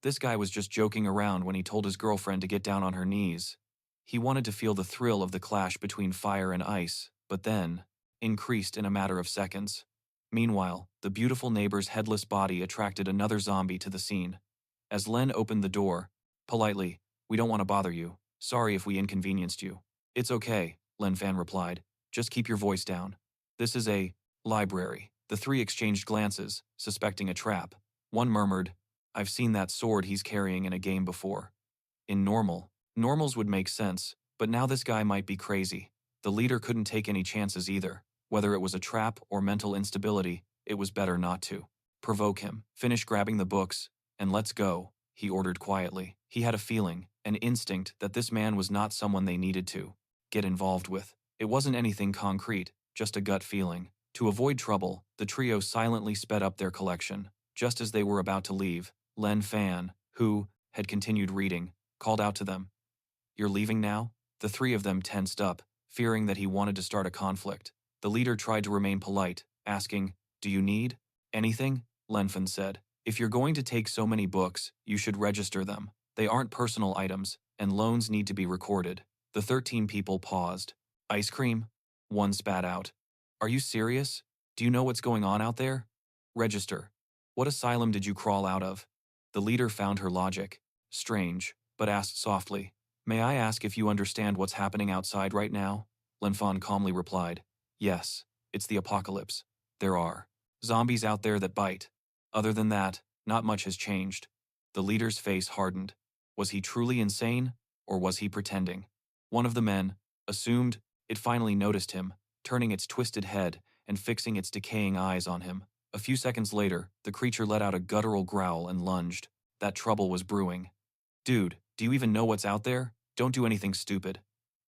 This guy was just joking around when he told his girlfriend to get down on her knees. He wanted to feel the thrill of the clash between fire and ice, but then, increased in a matter of seconds. Meanwhile, the beautiful neighbor's headless body attracted another zombie to the scene. As Len opened the door, politely, "We don't want to bother you. Sorry if we inconvenienced you." "It's okay," Lin Fan replied. "Just keep your voice down. This is a library." The three exchanged glances, suspecting a trap. One murmured, "I've seen that sword he's carrying in a game before." In normals would make sense, but now this guy might be crazy. The leader couldn't take any chances either. Whether it was a trap or mental instability, it was better not to provoke him. "Finish grabbing the books, and let's go," he ordered quietly. He had a feeling, an instinct, that this man was not someone they needed to get involved with. It wasn't anything concrete, just a gut feeling. To avoid trouble, the trio silently sped up their collection. Just as they were about to leave, Lin Fan, who had continued reading, called out to them, "You're leaving now?" The three of them tensed up, fearing that he wanted to start a conflict. The leader tried to remain polite, asking, "Do you need anything?" Lin Fan said, "If you're going to take so many books, you should register them. They aren't personal items, and loans need to be recorded." The 13 people paused. "Ice cream?" One spat out. "Are you serious? Do you know what's going on out there?" "Register. What asylum did you crawl out of?" The leader found her logic strange, but asked softly, "May I ask if you understand what's happening outside right now?" Lin Fan calmly replied, "Yes, it's the apocalypse. There are zombies out there that bite. Other than that, not much has changed." The leader's face hardened. Was he truly insane, or was he pretending? One of the men assumed it finally noticed him, turning its twisted head and fixing its decaying eyes on him. A few seconds later, the creature let out a guttural growl and lunged. That trouble was brewing. "Dude, do you even know what's out there? Don't do anything stupid."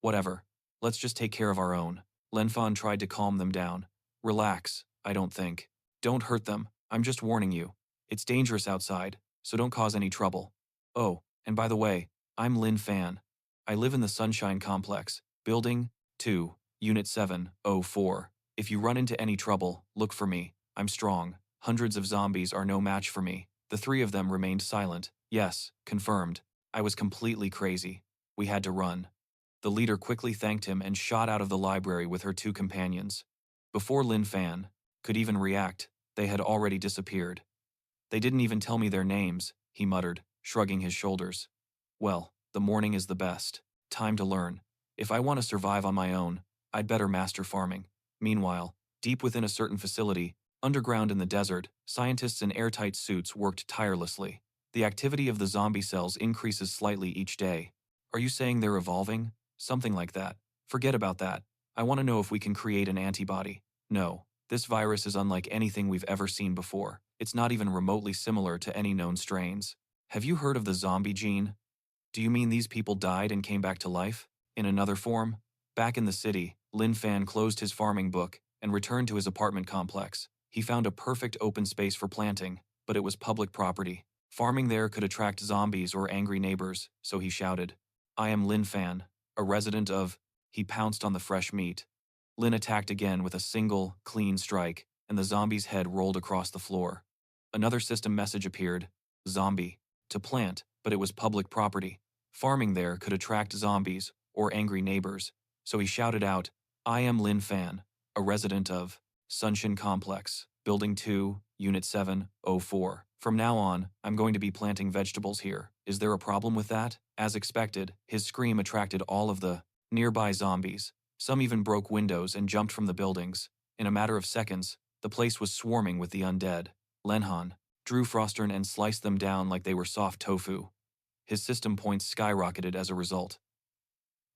"Whatever. Let's just take care of our own." Lin Fan tried to calm them down. "Relax, I don't think. Don't hurt them, I'm just warning you. It's dangerous outside, so don't cause any trouble. Oh, and by the way, I'm Lin Fan. I live in the Sunshine Complex, Building 2, Unit 704. If you run into any trouble, look for me. I'm strong. Hundreds of zombies are no match for me." The three of them remained silent. "Yes, confirmed. I was completely crazy. We had to run." The leader quickly thanked him and shot out of the library with her two companions. Before Lin Fan could even react, they had already disappeared. "They didn't even tell me their names," he muttered, shrugging his shoulders. "Well, the morning is the best. Time to learn. If I want to survive on my own, I'd better master farming." Meanwhile, deep within a certain facility, underground in the desert, scientists in airtight suits worked tirelessly. The activity of the zombie cells increases slightly each day. "Are you saying they're evolving?" "Something like that. Forget about that. I want to know if we can create an antibody." "No, this virus is unlike anything we've ever seen before. It's not even remotely similar to any known strains." "Have you heard of the zombie gene?" "Do you mean these people died and came back to life? In another form?" Back in the city, Lin Fan closed his farming book and returned to his apartment complex. He found a perfect open space for planting, but it was public property. Farming there could attract zombies or angry neighbors, so he shouted, "I am Lin Fan, a resident of..." He pounced on the fresh meat. Lin attacked again with a single, clean strike, and the zombie's head rolled across the floor. Another system message appeared, "Zombie, to plant," but it was public property. Farming there could attract zombies or angry neighbors, so he shouted out, "I am Lin Fan, a resident of Sunshine Complex, Building 2, Unit 704. From now on, I'm going to be planting vegetables here. Is there a problem with that?" As expected, his scream attracted all of the nearby zombies. Some even broke windows and jumped from the buildings. In a matter of seconds, the place was swarming with the undead. Lenhan drew Frostern and sliced them down like they were soft tofu. His system points skyrocketed as a result.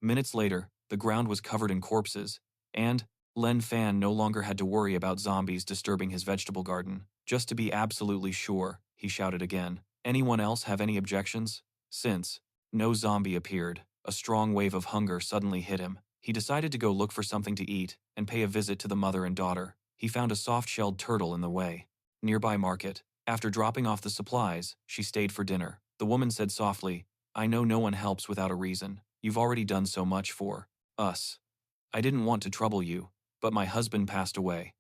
Minutes later, the ground was covered in corpses, and Lin Fan no longer had to worry about zombies disturbing his vegetable garden. "Just to be absolutely sure," he shouted again. "Anyone else have any objections?" Since no zombie appeared, a strong wave of hunger suddenly hit him. He decided to go look for something to eat and pay a visit to the mother and daughter. He found a soft-shelled turtle in the way. Nearby market. After dropping off the supplies, she stayed for dinner. The woman said softly, "I know no one helps without a reason. You've already done so much for us. I didn't want to trouble you, but my husband passed away.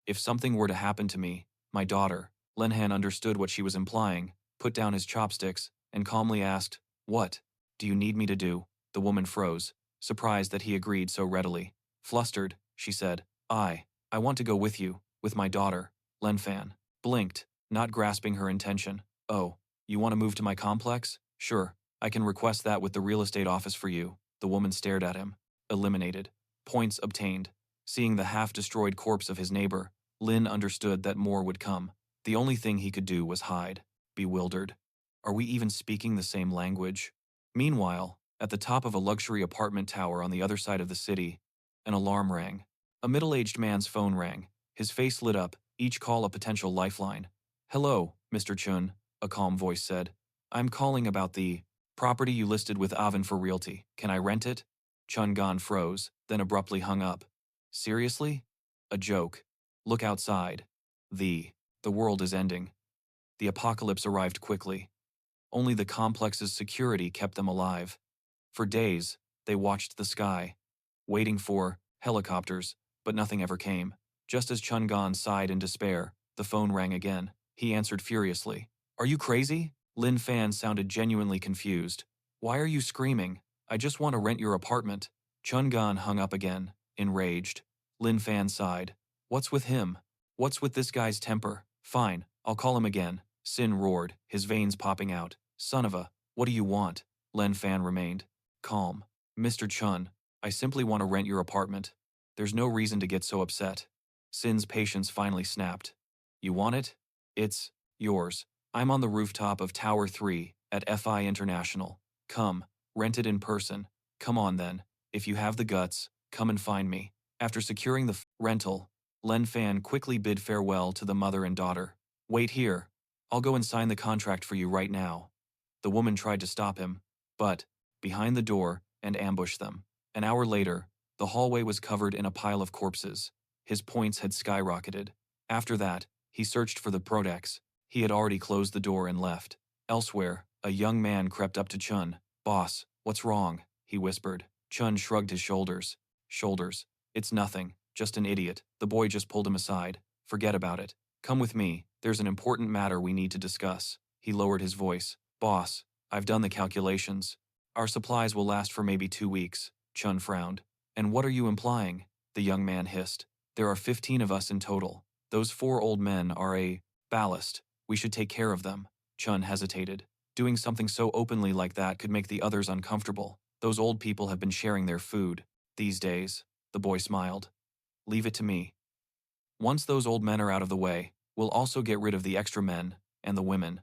If something were to happen to me, my daughter..." Lenhan understood what she was implying, put down his chopsticks, and calmly asked, "What do you need me to do?" The woman froze, surprised that he agreed so readily. Flustered, she said, I want to go with you, with my daughter." Lin Fan blinked, not grasping her intention. "Oh, you want to move to my complex? Sure, I can request that with the real estate office for you." The woman stared at him. Eliminated. Points obtained. Seeing the half-destroyed corpse of his neighbor, Lin understood that more would come. The only thing he could do was hide. Bewildered. Are we even speaking the same language? Meanwhile, at the top of a luxury apartment tower on the other side of the city, an alarm rang. A middle-aged man's phone rang. His face lit up, each call a potential lifeline. "Hello, Mr. Chun," a calm voice said. "I'm calling about the property you listed with Avon for realty. Can I rent it?" Chun Gan froze, then abruptly hung up. "Seriously? A joke. Look outside. The world is ending." The apocalypse arrived quickly. Only the complex's security kept them alive. For days, they watched the sky, waiting for helicopters, but nothing ever came. Just as Chun Gan sighed in despair, the phone rang again. He answered furiously. "Are you crazy?" Lin Fan sounded genuinely confused. "Why are you screaming? I just want to rent your apartment." Chun Gan hung up again, enraged. Lin Fan sighed. "What's with him? What's with this guy's temper? Fine, I'll call him again." Sin roared, his veins popping out. "Son of a, what do you want?" Lin Fan remained calm. "Mr. Chun, I simply want to rent your apartment. There's no reason to get so upset." Sin's patience finally snapped. "You want it? It's yours. I'm on the rooftop of Tower 3 at FI International. Come, rent it in person. Come on then. If you have the guts, come and find me." After securing the rental, Lin Fan quickly bid farewell to the mother and daughter. "Wait here. I'll go and sign the contract for you right now." The woman tried to stop him, but behind the door and ambushed them. An hour later, the hallway was covered in a pile of corpses. His points had skyrocketed. After that, he searched for the Protex. He had already closed the door and left. Elsewhere, a young man crept up to Chun. "Boss, what's wrong?" he whispered. Chun shrugged his shoulders. "It's nothing, just an idiot." The boy just pulled him aside. "Forget about it. Come with me, there's an important matter we need to discuss." He lowered his voice. "Boss, I've done the calculations. Our supplies will last for maybe 2 weeks." Chun frowned. "And what are you implying?" The young man hissed. "There are 15 of us in total. Those 4 old men are a ballast. We should take care of them." Chun hesitated. Doing something so openly like that could make the others uncomfortable. Those old people have been sharing their food these days. The boy smiled. "Leave it to me. Once those old men are out of the way, we'll also get rid of the extra men and the women.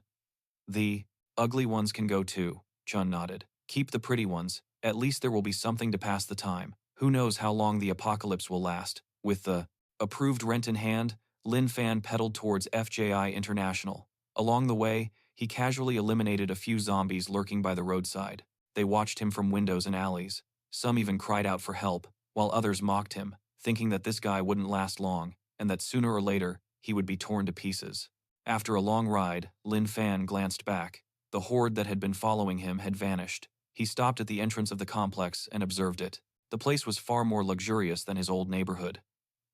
The ugly ones can go too." Chun nodded. "Keep the pretty ones. At least there will be something to pass the time. Who knows how long the apocalypse will last." With the approved rent in hand, Lin Fan pedaled towards FJI International. Along the way, he casually eliminated a few zombies lurking by the roadside. They watched him from windows and alleys. Some even cried out for help, while others mocked him, thinking that this guy wouldn't last long, and that sooner or later, he would be torn to pieces. After a long ride, Lin Fan glanced back. The horde that had been following him had vanished. He stopped at the entrance of the complex and observed it. The place was far more luxurious than his old neighborhood.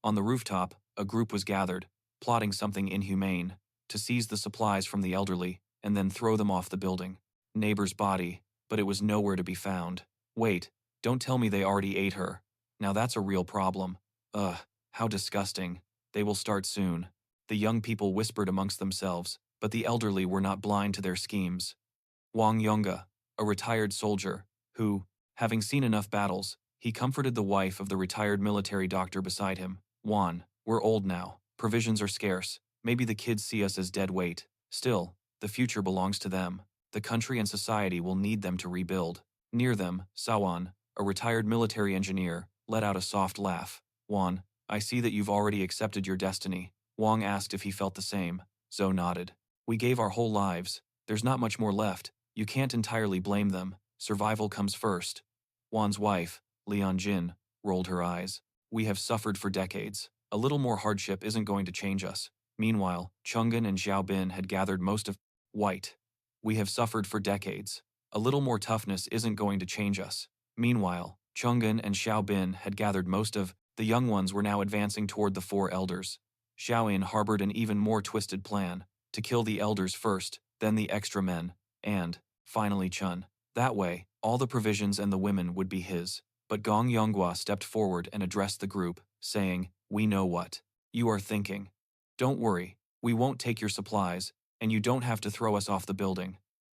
On the rooftop, a group was gathered, plotting something inhumane, to seize the supplies from the elderly and then throw them off the building. Neighbor's body, but it was nowhere to be found. Wait, don't tell me they already ate her. Now that's a real problem. Ugh, how disgusting. They will start soon. The young people whispered amongst themselves, but the elderly were not blind to their schemes. Wang Yonga, a retired soldier, who, having seen enough battles, he comforted the wife of the retired military doctor beside him. "Juan, we're old now. Provisions are scarce. Maybe the kids see us as dead weight. Still, the future belongs to them. The country and society will need them to rebuild." Near them, Sawan, a retired military engineer, let out a soft laugh. "Juan, I see that you've already accepted your destiny." Wang asked if he felt the same. Zhou nodded. "We gave our whole lives. There's not much more left. You can't entirely blame them. Survival comes first." Juan's wife, Lian Jin, rolled her eyes. "We have suffered for decades. A little more hardship isn't going to change us." Meanwhile, Chang'an and Xiaobin had gathered most of White. "We have suffered for decades. A little more toughness isn't going to change us." Meanwhile, Chang'an and Xiaobin had gathered most of the young ones were now advancing toward the 4 elders. Xiaoyin harbored an even more twisted plan, to kill the elders first, then the extra men, and, finally Chun. That way, all the provisions and the women would be his. But Gong Yonghua stepped forward and addressed the group, saying, "We know what you are thinking. Don't worry, we won't take your supplies, and you don't have to throw us off the building.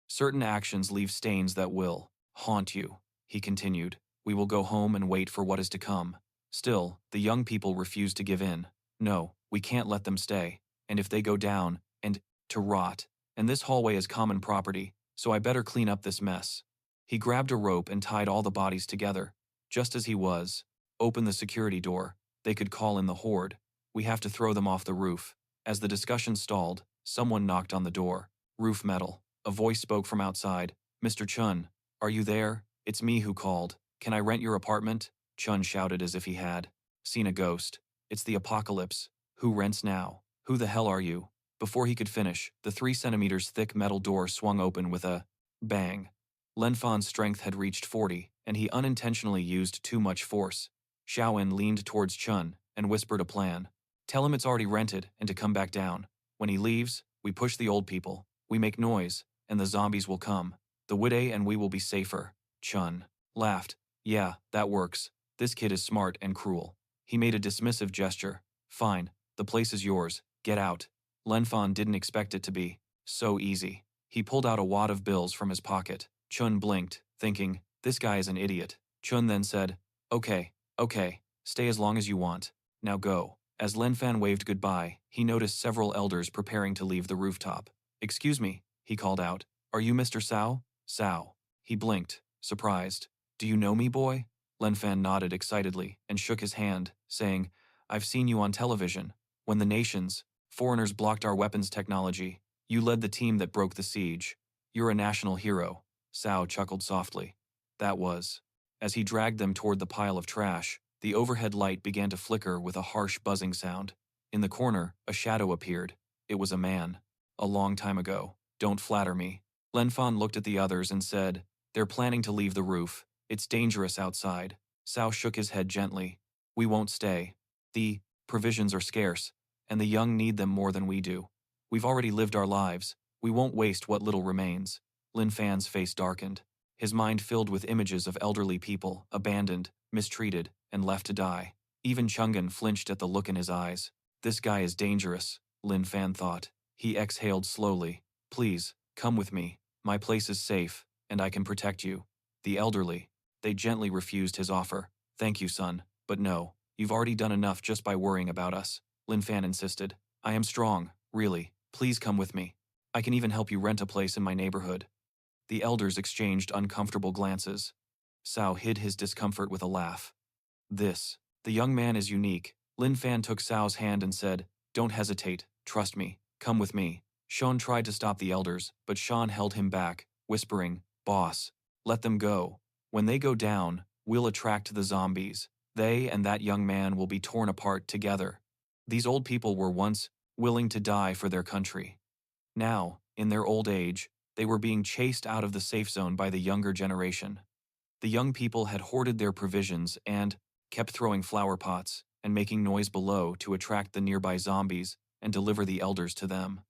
Certain actions leave stains that will haunt you," he continued. "We will go home and wait for what is to come." Still, the young people refused to give in. "No, we can't let them stay, and if they go down, and to rot, and this hallway is common property, so I better clean up this mess." He grabbed a rope and tied all the bodies together. Just as he was, "Open the security door. They could call in the horde. We have to throw them off the roof." As the discussion stalled, someone knocked on the door. Roof metal. A voice spoke from outside. "Mr. Chun, are you there? It's me who called. Can I rent your apartment?" Chun shouted as if he had seen a ghost. "It's the apocalypse. Who rents now? Who the hell are you?" Before he could finish, the 3 centimeters thick metal door swung open with a bang. Lin Fan's strength had reached 40, and he unintentionally used too much force. Xiaowen leaned towards Chun and whispered a plan. "Tell him it's already rented and to come back down. When he leaves, we push the old people. We make noise, and the zombies will come. The widow and we will be safer." Chun laughed. "Yeah, that works. This kid is smart and cruel." He made a dismissive gesture. "Fine, the place is yours. Get out." Lin Fan didn't expect it to be so easy. He pulled out a wad of bills from his pocket. Chun blinked, thinking, "This guy is an idiot." Chun then said, Okay, stay as long as you want. Now go." As Lin Fan waved goodbye, he noticed several elders preparing to leave the rooftop. "Excuse me," he called out. "Are you Mr. Sao?" "Sao." He blinked, surprised. "Do you know me, boy?" Lin Fan nodded excitedly and shook his hand, saying, "I've seen you on television. When the nations, foreigners blocked our weapons technology, you led the team that broke the siege. You're a national hero." Sao chuckled softly. "That was." As he dragged them toward the pile of trash, the overhead light began to flicker with a harsh buzzing sound. In the corner, a shadow appeared. It was a man. "A long time ago. Don't flatter me." Lin Fan looked at the others and said, "They're planning to leave the roof. It's dangerous outside." Sao shook his head gently. "We won't stay. The provisions are scarce, and the young need them more than we do. We've already lived our lives. We won't waste what little remains." Lin Fan's face darkened. His mind filled with images of elderly people, abandoned, mistreated, and left to die. Even Chungan flinched at the look in his eyes. "This guy is dangerous," Lin Fan thought. He exhaled slowly. "Please, come with me. My place is safe, and I can protect you." The elderly. They gently refused his offer. "Thank you, son, but no. You've already done enough just by worrying about us," Lin Fan insisted. "I am strong, really. Please come with me. I can even help you rent a place in my neighborhood." The elders exchanged uncomfortable glances. Sao hid his discomfort with a laugh. The young man is unique." Lin Fan took Sao's hand and said, "Don't hesitate, trust me, come with me." Sean tried to stop the elders, but Sean held him back, whispering, "Boss, let them go. When they go down, we'll attract the zombies. They and that young man will be torn apart together. These old people were once willing to die for their country. Now, in their old age, they were being chased out of the safe zone by the younger generation. The young people had hoarded their provisions and kept throwing flower pots and making noise below to attract the nearby zombies and deliver the elders to them.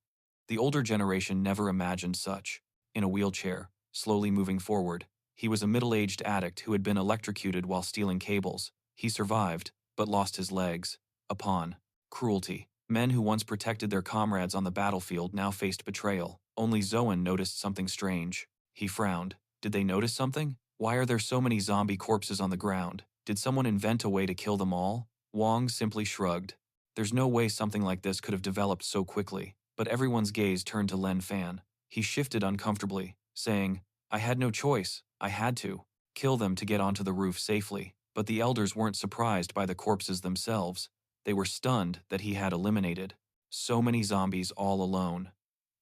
The older generation never imagined such. In a wheelchair, slowly moving forward, he was a middle-aged addict who had been electrocuted while stealing cables. He survived, but lost his legs. Upon cruelty. Men who once protected their comrades on the battlefield now faced betrayal. Only Zoan noticed something strange. He frowned. Did they notice something? Why are there so many zombie corpses on the ground? Did someone invent a way to kill them all? Wong simply shrugged. There's no way something like this could have developed so quickly. But everyone's gaze turned to Lin Fan. He shifted uncomfortably, saying, "I had no choice. I had to kill them to get onto the roof safely." But the elders weren't surprised by the corpses themselves. They were stunned that he had eliminated so many zombies all alone.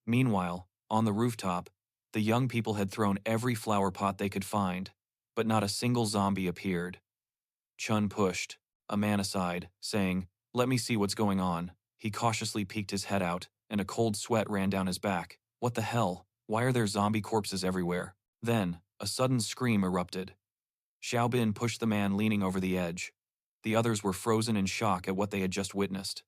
Meanwhile, on the rooftop, the young people had thrown every flower pot they could find, but not a single zombie appeared. Chun pushed a man aside, saying, "Let me see what's going on." He cautiously peeked his head out, and a cold sweat ran down his back. What the hell? Why are there zombie corpses everywhere? Then, a sudden scream erupted. Xiaobin pushed the man leaning over the edge. The others were frozen in shock at what they had just witnessed.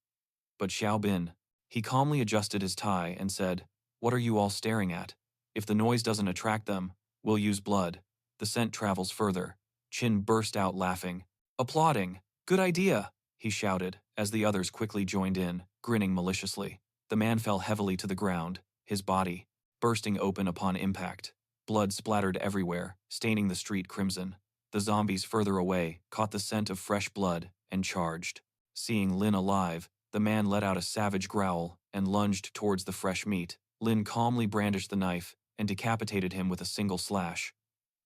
But Xiaobin, he calmly adjusted his tie and said, What are you all staring at? If the noise doesn't attract them, we'll use blood. The scent travels further. Chin burst out laughing. Applauding. Good idea, he shouted, as the others quickly joined in, grinning maliciously. The man fell heavily to the ground, his body bursting open upon impact. Blood splattered everywhere, staining the street crimson. The zombies further away caught the scent of fresh blood and charged. Seeing Lin alive, the man let out a savage growl and lunged towards the fresh meat. Lin calmly brandished the knife and decapitated him with a single slash.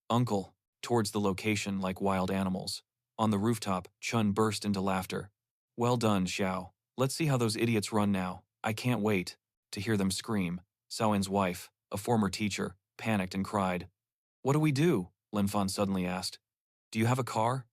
Uncle, towards the location like wild animals. On the rooftop, Chun burst into laughter. Well done, Xiao. Let's see how those idiots run now. I can't wait to hear them scream. Saoin's wife, a former teacher, panicked and cried. What do we do? Lin Fan suddenly asked. Do you have a car?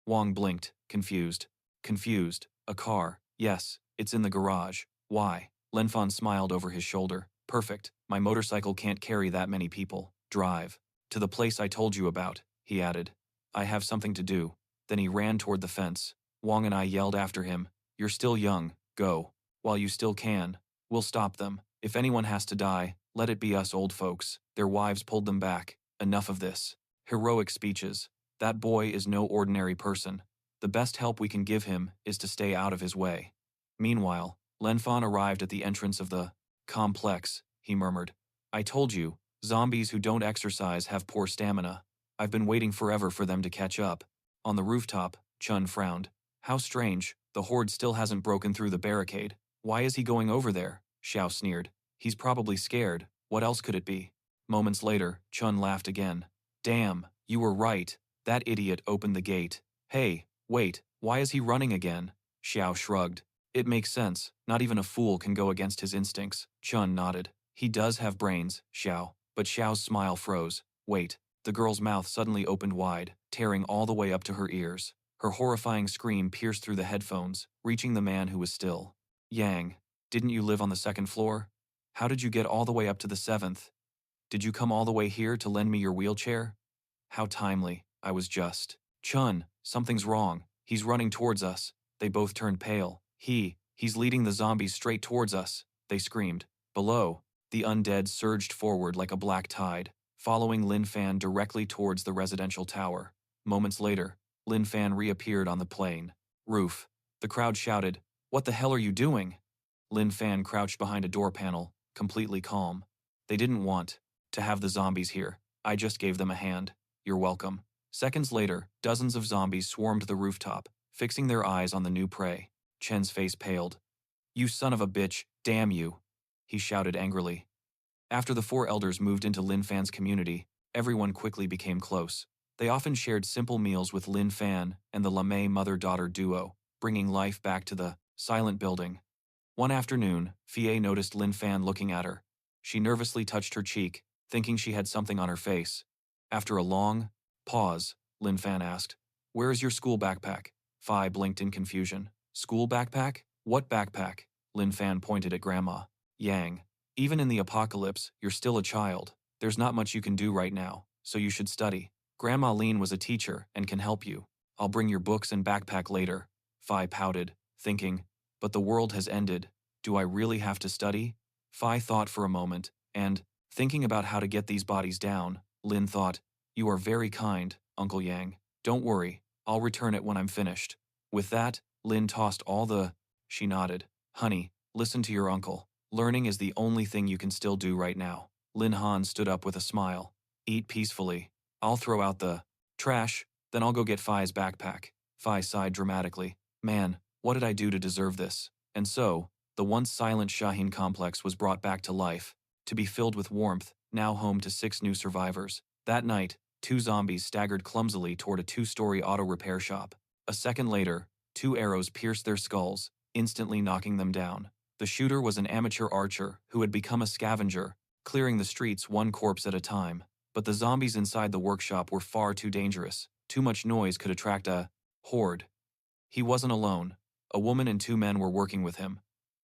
Wang blinked, confused. Confused. A car. Yes, it's in the garage. Why? Lin Fan smiled over his shoulder. Perfect. My motorcycle can't carry that many people. Drive. To the place I told you about, he added. I have something to do. Then he ran toward the fence. Wang and I yelled after him. You're still young. Go. While you still can. We'll stop them. If anyone has to die, let it be us old folks. Their wives pulled them back. Enough of this. Heroic speeches. That boy is no ordinary person. The best help we can give him is to stay out of his way. Meanwhile, Lin Fan arrived at the entrance of the complex, he murmured. I told you, zombies who don't exercise have poor stamina. I've been waiting forever for them to catch up. On the rooftop, Chun frowned. How strange, the horde still hasn't broken through the barricade. Why is he going over there? Xiao sneered. He's probably scared. What else could it be? Moments later, Chun laughed again. Damn, you were right. That idiot opened the gate. Hey, wait, why is he running again? Xiao shrugged. It makes sense. Not even a fool can go against his instincts. Chun nodded. He does have brains, Xiao. But Xiao's smile froze. Wait. The girl's mouth suddenly opened wide, tearing all the way up to her ears. Her horrifying scream pierced through the headphones, reaching the man who was still. Yang, didn't you live on the second floor? How did you get all the way up to the seventh? Did you come all the way here to lend me your wheelchair? How timely. I was just. Chun, something's wrong. He's running towards us. They both turned pale. He's leading the zombies straight towards us, they screamed. Below, the undead surged forward like a black tide, following Lin Fan directly towards the residential tower. Moments later, Lin Fan reappeared on the plain roof. The crowd shouted, What the hell are you doing? Lin Fan crouched behind a door panel, completely calm. They didn't want to have the zombies here. I just gave them a hand. You're welcome. Seconds later, dozens of zombies swarmed the rooftop, fixing their eyes on the new prey. Chen's face paled. You son of a bitch, damn you, he shouted angrily. After the four elders moved into Lin Fan's community, everyone quickly became close. They often shared simple meals with Lin Fan and the Lamé mother-daughter duo, bringing life back to the silent building. One afternoon, Fie noticed Lin Fan looking at her. She nervously touched her cheek, thinking she had something on her face. After a long pause, Lin Fan asked, Where is your school backpack? Fie blinked in confusion. School backpack? What backpack? Lin Fan pointed at Grandma. Yang, even in the apocalypse, you're still a child. There's not much you can do right now, so you should study. Grandma Lin was a teacher and can help you. I'll bring your books and backpack later. Fie pouted, thinking, but the world has ended. Do I really have to study? Fie thought for a moment, and, thinking about how to get these bodies down, Lin thought, You are very kind, Uncle Yang. Don't worry, I'll return it when I'm finished. With that, Lin tossed all the... She nodded. Honey, listen to your uncle. Learning is the only thing you can still do right now. Lin Han stood up with a smile. Eat peacefully. I'll throw out the trash, then I'll go get Fie's backpack. Fie sighed dramatically. Man, what did I do to deserve this? And so, the once silent Shaheen complex was brought back to life, to be filled with warmth, now home to 6 new survivors. That night, 2 zombies staggered clumsily toward a 2-story auto repair shop. A second later, 2 arrows pierced their skulls, instantly knocking them down. The shooter was an amateur archer who had become a scavenger, clearing the streets 1 corpse at a time. But the zombies inside the workshop were far too dangerous. Too much noise could attract a horde. He wasn't alone. A woman and 2 men were working with him.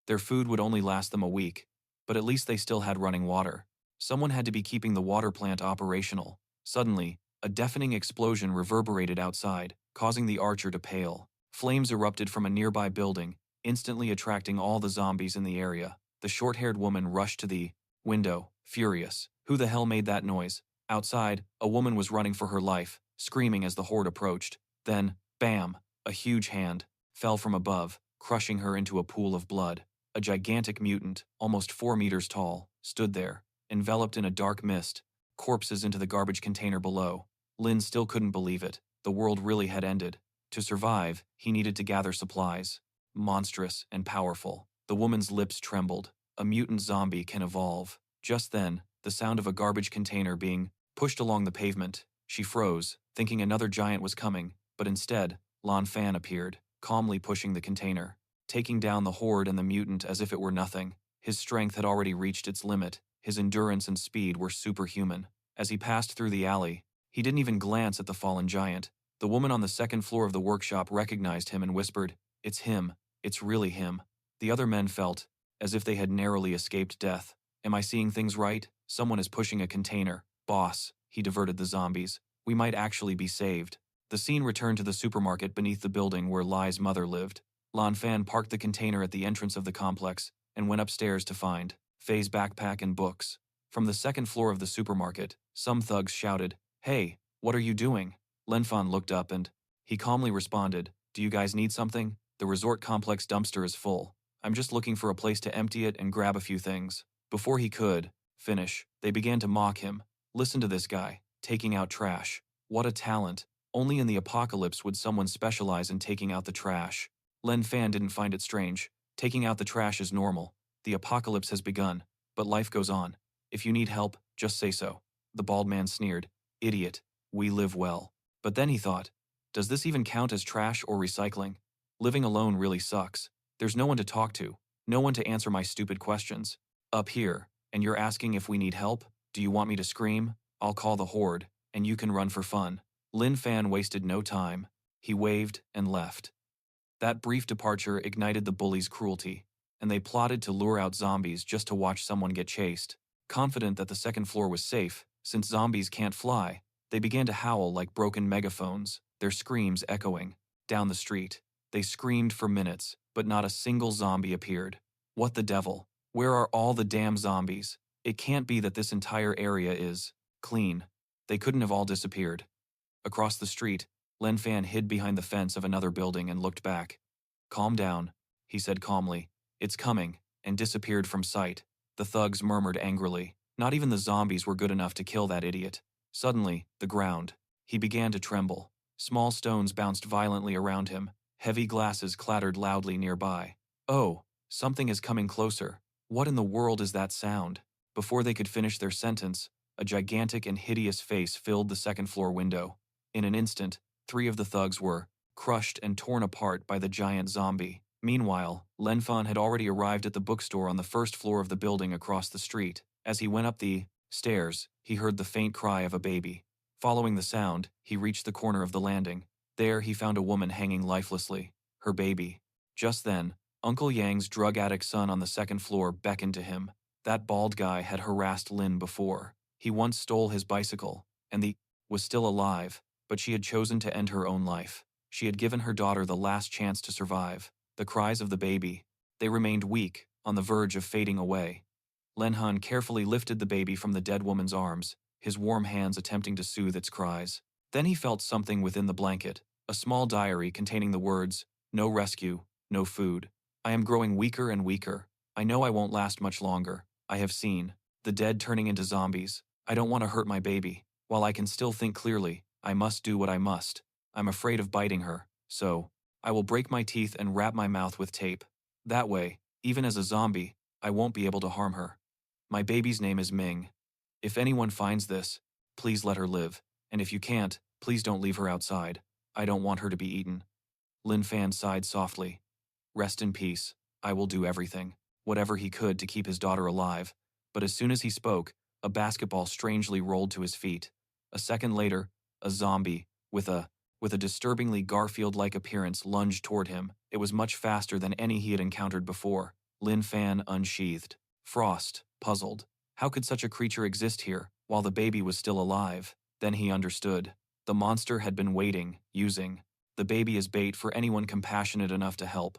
Their food would only last them a week, but at least they still had running water. Someone had to be keeping the water plant operational. Suddenly, a deafening explosion reverberated outside, causing the archer to pale. Flames erupted from a nearby building, instantly attracting all the zombies in the area. The short-haired woman rushed to the window, furious. Who the hell made that noise? Outside, a woman was running for her life, screaming as the horde approached. Then, bam, a huge hand fell from above, crushing her into a pool of blood. A gigantic mutant, almost 4 meters tall, stood there, enveloped in a dark mist, corpses into the garbage container below. Lin still couldn't believe it. The world really had ended. To survive, he needed to gather supplies. Monstrous and powerful. The woman's lips trembled. A mutant zombie can evolve. Just then, the sound of a garbage container being pushed along the pavement. She froze, thinking another giant was coming, but instead, Lin Fan appeared, calmly pushing the container, taking down the horde and the mutant as if it were nothing. His strength had already reached its limit. His endurance and speed were superhuman. As he passed through the alley, he didn't even glance at the fallen giant. The woman on the second floor of the workshop recognized him and whispered, "It's him. It's really him." The other men felt as if they had narrowly escaped death. "Am I seeing things right? Someone is pushing a container. Boss," he diverted the zombies. "We might actually be saved." The scene returned to the supermarket beneath the building where Lai's mother lived. Lin Fan parked the container at the entrance of the complex and went upstairs to find Faye's backpack and books. From the second floor of the supermarket, some thugs shouted, "Hey, what are you doing?" Lin Fan looked up and he calmly responded, "Do you guys need something? The resort complex dumpster is full. I'm just looking for a place to empty it and grab a few things." Before he could finish, they began to mock him. "Listen to this guy, taking out trash. What a talent. Only in the apocalypse would someone specialize in taking out the trash." Lin Fan didn't find it strange. Taking out the trash is normal. The apocalypse has begun, but life goes on. If you need help, just say so. The bald man sneered, "Idiot, we live well." But then he thought, does this even count as trash or recycling? Living alone really sucks. There's no one to talk to, no one to answer my stupid questions. Up here, and you're asking if we need help? Do you want me to scream? I'll call the horde, and you can run for fun. Lin Fan wasted no time. He waved and left. That brief departure ignited the bullies' cruelty, and they plotted to lure out zombies just to watch someone get chased. Confident that the second floor was safe, since zombies can't fly, they began to howl like broken megaphones, their screams echoing. Down the street, they screamed for minutes, but not a single zombie appeared. What the devil? Where are all the damn zombies? It can't be that this entire area is clean. They couldn't have all disappeared. Across the street, Lin Fan hid behind the fence of another building and looked back. "Calm down," he said calmly. "It's coming," and disappeared from sight. The thugs murmured angrily. Not even the zombies were good enough to kill that idiot. Suddenly, the ground. He began to tremble. Small stones bounced violently around him. Heavy glasses clattered loudly nearby. "Oh, something is coming closer. What in the world is that sound?" Before they could finish their sentence, a gigantic and hideous face filled the second-floor window. In an instant, 3 of the thugs were crushed and torn apart by the giant zombie. Meanwhile, Lin Fan had already arrived at the bookstore on the first floor of the building across the street. As he went up the stairs, he heard the faint cry of a baby. Following the sound, he reached the corner of the landing. There he found a woman hanging lifelessly, her baby. Just then, Uncle Yang's drug addict son on the second floor beckoned to him. That bald guy had harassed Lin before. He once stole his bicycle, and the was still alive, but she had chosen to end her own life. She had given her daughter the last chance to survive. The cries of the baby, they remained weak, on the verge of fading away. Lin Fan carefully lifted the baby from the dead woman's arms, his warm hands attempting to soothe its cries. Then he felt something within the blanket, a small diary containing the words, "No rescue, no food. I am growing weaker and weaker. I know I won't last much longer. I have seen the dead turning into zombies. I don't want to hurt my baby. While I can still think clearly, I must do what I must. I'm afraid of biting her, so I will break my teeth and wrap my mouth with tape. That way, even as a zombie, I won't be able to harm her. My baby's name is Ming. If anyone finds this, please let her live, and if you can't, please don't leave her outside. I don't want her to be eaten." Lin Fan sighed softly. Rest in peace. I will do everything, whatever he could to keep his daughter alive. But as soon as he spoke, a basketball strangely rolled to his feet. A second later, a zombie, with a disturbingly Garfield-like appearance, lunged toward him. It was much faster than any he had encountered before. Lin Fan unsheathed. Frost, puzzled. How could such a creature exist here, while the baby was still alive? Then he understood. The monster had been waiting, using the baby as bait for anyone compassionate enough to help.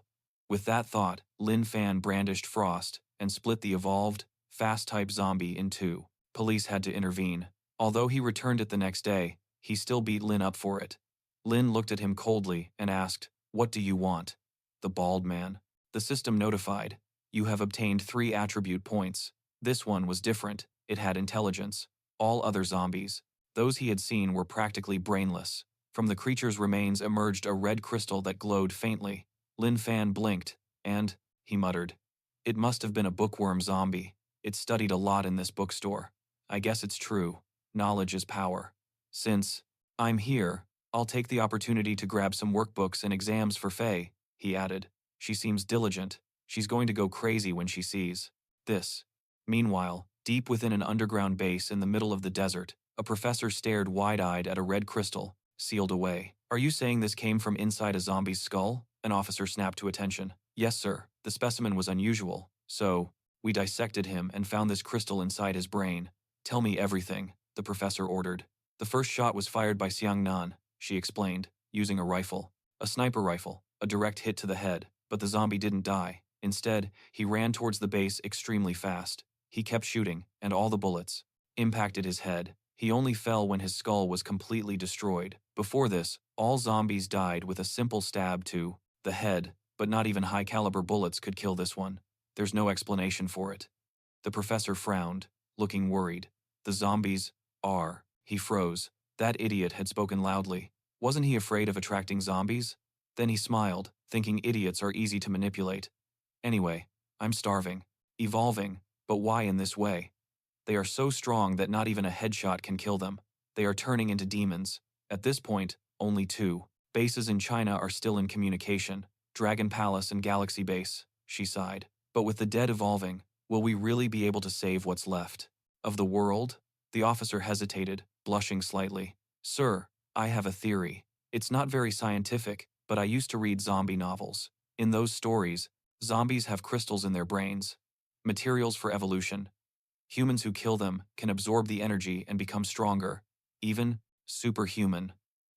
With that thought, Lin Fan brandished Frost and split the evolved, fast-type zombie in 2. Police had to intervene. Although he returned it the next day, he still beat Lin up for it. Lin looked at him coldly and asked, "What do you want?" The bald man. The system notified, "You have obtained 3 attribute points." This one was different. It had intelligence. All other zombies, those he had seen, were practically brainless. From the creature's remains emerged a red crystal that glowed faintly. Lin Fan blinked, and, he muttered, "It must have been a bookworm zombie. It studied a lot in this bookstore. I guess it's true. Knowledge is power. Since I'm here, I'll take the opportunity to grab some workbooks and exams for Faye," he added. "She seems diligent. She's going to go crazy when she sees this." Meanwhile, deep within an underground base in the middle of the desert, a professor stared wide-eyed at a red crystal, sealed away. "Are you saying this came from inside a zombie's skull?" An officer snapped to attention. "Yes, sir. The specimen was unusual, so we dissected him and found this crystal inside his brain." "Tell me everything," the professor ordered. "The first shot was fired by Xiang Nan," she explained, using a rifle. "A sniper rifle, a direct hit to the head, but the zombie didn't die. Instead, he ran towards the base extremely fast. He kept shooting, and all the bullets impacted his head. He only fell when his skull was completely destroyed. Before this, all zombies died with a simple stab to the head, but not even high-caliber bullets could kill this one. There's no explanation for it." The professor frowned, looking worried. "The zombies are..." He froze. That idiot had spoken loudly. Wasn't he afraid of attracting zombies? Then he smiled, thinking idiots are easy to manipulate. "Anyway, I'm starving. Evolving, but why in this way? They are so strong that not even a headshot can kill them. They are turning into demons. At this point, only 2 bases in China are still in communication, Dragon Palace and Galaxy Base," she sighed. "But with the dead evolving, will we really be able to save what's left of the world?" The officer hesitated, blushing slightly. "Sir, I have a theory. It's not very scientific, but I used to read zombie novels. In those stories, zombies have crystals in their brains, materials for evolution. Humans who kill them can absorb the energy and become stronger, even superhuman.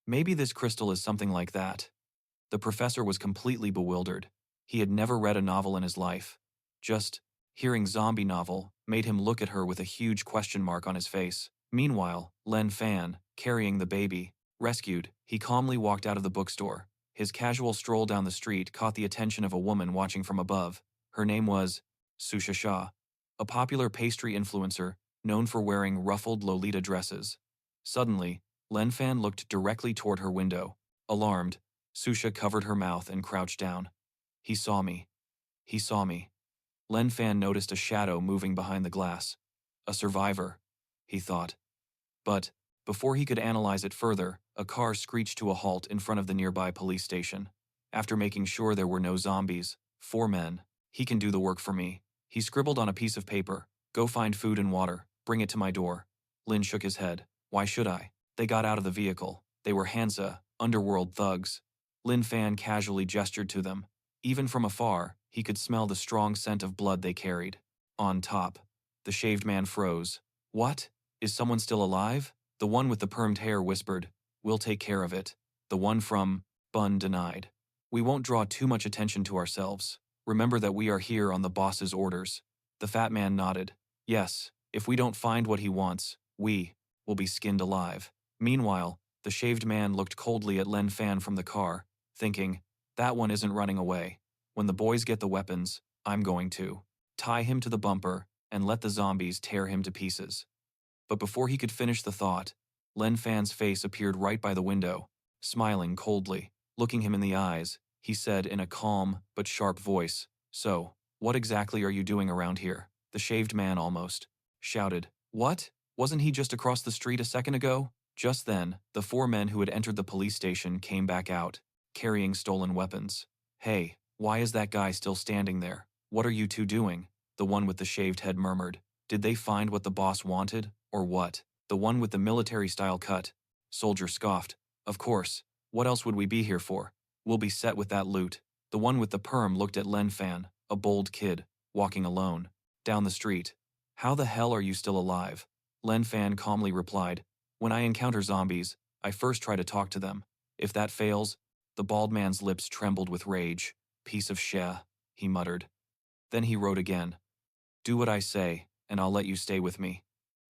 Maybe this crystal is something like that." The professor was completely bewildered. He had never read a novel in his life. Just hearing zombie novel made him look at her with a huge question mark on his face. Meanwhile, Lin Fan, carrying the baby, rescued, he calmly walked out of the bookstore. His casual stroll down the street caught the attention of a woman watching from above. Her name was Susha Shah, a popular pastry influencer known for wearing ruffled Lolita dresses. Suddenly, Lin Fan looked directly toward her window. Alarmed, Susha covered her mouth and crouched down. "He saw me. He saw me." Lin Fan noticed a shadow moving behind the glass. A survivor, he thought. But, before he could analyze it further, a car screeched to a halt in front of the nearby police station. After making sure there were no zombies, 4 men. "He can do the work for me." He scribbled on a piece of paper, "Go find food and water, bring it to my door." Lin shook his head. "Why should I?" They got out of the vehicle. They were Hansa, underworld thugs. Lin Fan casually gestured to them. Even from afar, he could smell the strong scent of blood they carried. On top, the shaved man froze. "What? Is someone still alive?" The one with the permed hair whispered, "We'll take care of it." The one from Bun denied. "We won't draw too much attention to ourselves. Remember that we are here on the boss's orders." The fat man nodded. "Yes, if we don't find what he wants, we will be skinned alive." Meanwhile, the shaved man looked coldly at Lin Fan from the car, thinking, "That one isn't running away. When the boys get the weapons, I'm going to tie him to the bumper and let the zombies tear him to pieces." But before he could finish the thought, Lin Fan's face appeared right by the window. Smiling coldly, looking him in the eyes, he said in a calm but sharp voice, "So, what exactly are you doing around here?" The shaved man almost shouted, "What? Wasn't he just across the street a second ago?" Just then, the 4 men who had entered the police station came back out, carrying stolen weapons. "Hey, why is that guy still standing there? What are you 2 doing?" The one with the shaved head murmured. "Did they find what the boss wanted, or what?" The one with the military-style cut. Soldier scoffed. "Of course. What else would we be here for? We'll be set with that loot." The one with the perm looked at Lin Fan, a bold kid, walking alone, down the street. "How the hell are you still alive?" Lin Fan calmly replied, "When I encounter zombies, I first try to talk to them. If that fails..." The bald man's lips trembled with rage. "Piece of shit," he muttered. Then he wrote again. "Do what I say, and I'll let you stay with me.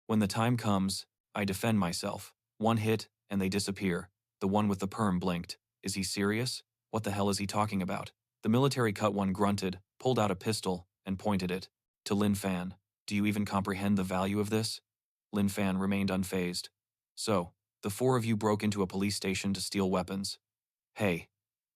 When the time comes, I defend myself. One hit, and they disappear. The one with the perm blinked. Is he serious? What the hell is he talking about? The military cut one grunted, pulled out a pistol, and pointed it. To Lin Fan. Do you even comprehend the value of this? Lin Fan remained unfazed. So, the four of you broke into a police station to steal weapons. Hey,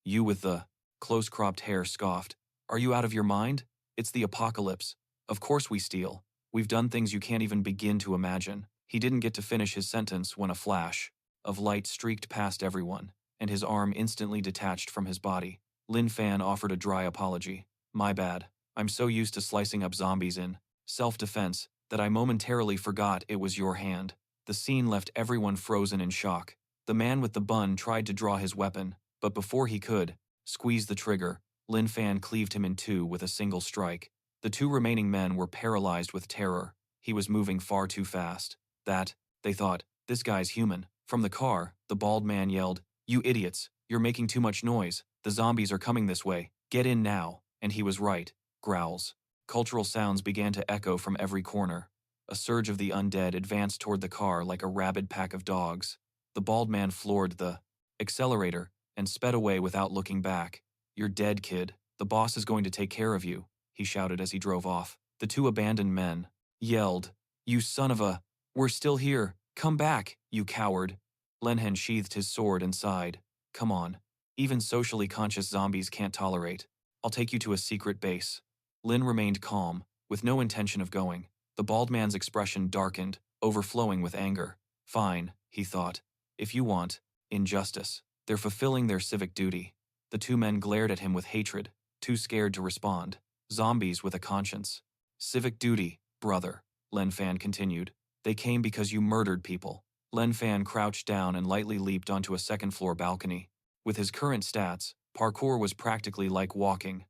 you with the close-cropped hair scoffed. Are you out of your mind? It's the apocalypse. Of course we steal. We've done things you can't even begin to imagine. He didn't get to finish his sentence when a flash of light streaked past everyone, and his arm instantly detached from his body. Lin Fan offered a dry apology. My bad. I'm so used to slicing up zombies in self-defense that I momentarily forgot it was your hand. The scene left everyone frozen in shock. The man with the bun tried to draw his weapon, but before he could squeeze the trigger, Lin Fan cleaved him in two with a single strike. The two remaining men were paralyzed with terror. He was moving far too fast. They thought, this guy's human. From the car, the bald man yelled, You idiots, you're making too much noise. The zombies are coming this way. Get in now. And he was right. Growls. Cultural sounds began to echo from every corner. A surge of the undead advanced toward the car like a rabid pack of dogs. The bald man floored the accelerator and sped away without looking back. You're dead, kid. The boss is going to take care of you, he shouted as he drove off. The two abandoned men yelled, You son of a… We're still here. Come back, you coward. Lenhen sheathed his sword and sighed. Come on. Even socially conscious zombies can't tolerate. I'll take you to a secret base. Lin remained calm, with no intention of going. The bald man's expression darkened, overflowing with anger. Fine, he thought. If you want injustice, they're fulfilling their civic duty. The two men glared at him with hatred, too scared to respond. Zombies with a conscience. Civic duty, brother, Lin Fan continued. They came because you murdered people. Lin Fan crouched down and lightly leaped onto a second-floor balcony. With his current stats, parkour was practically like walking.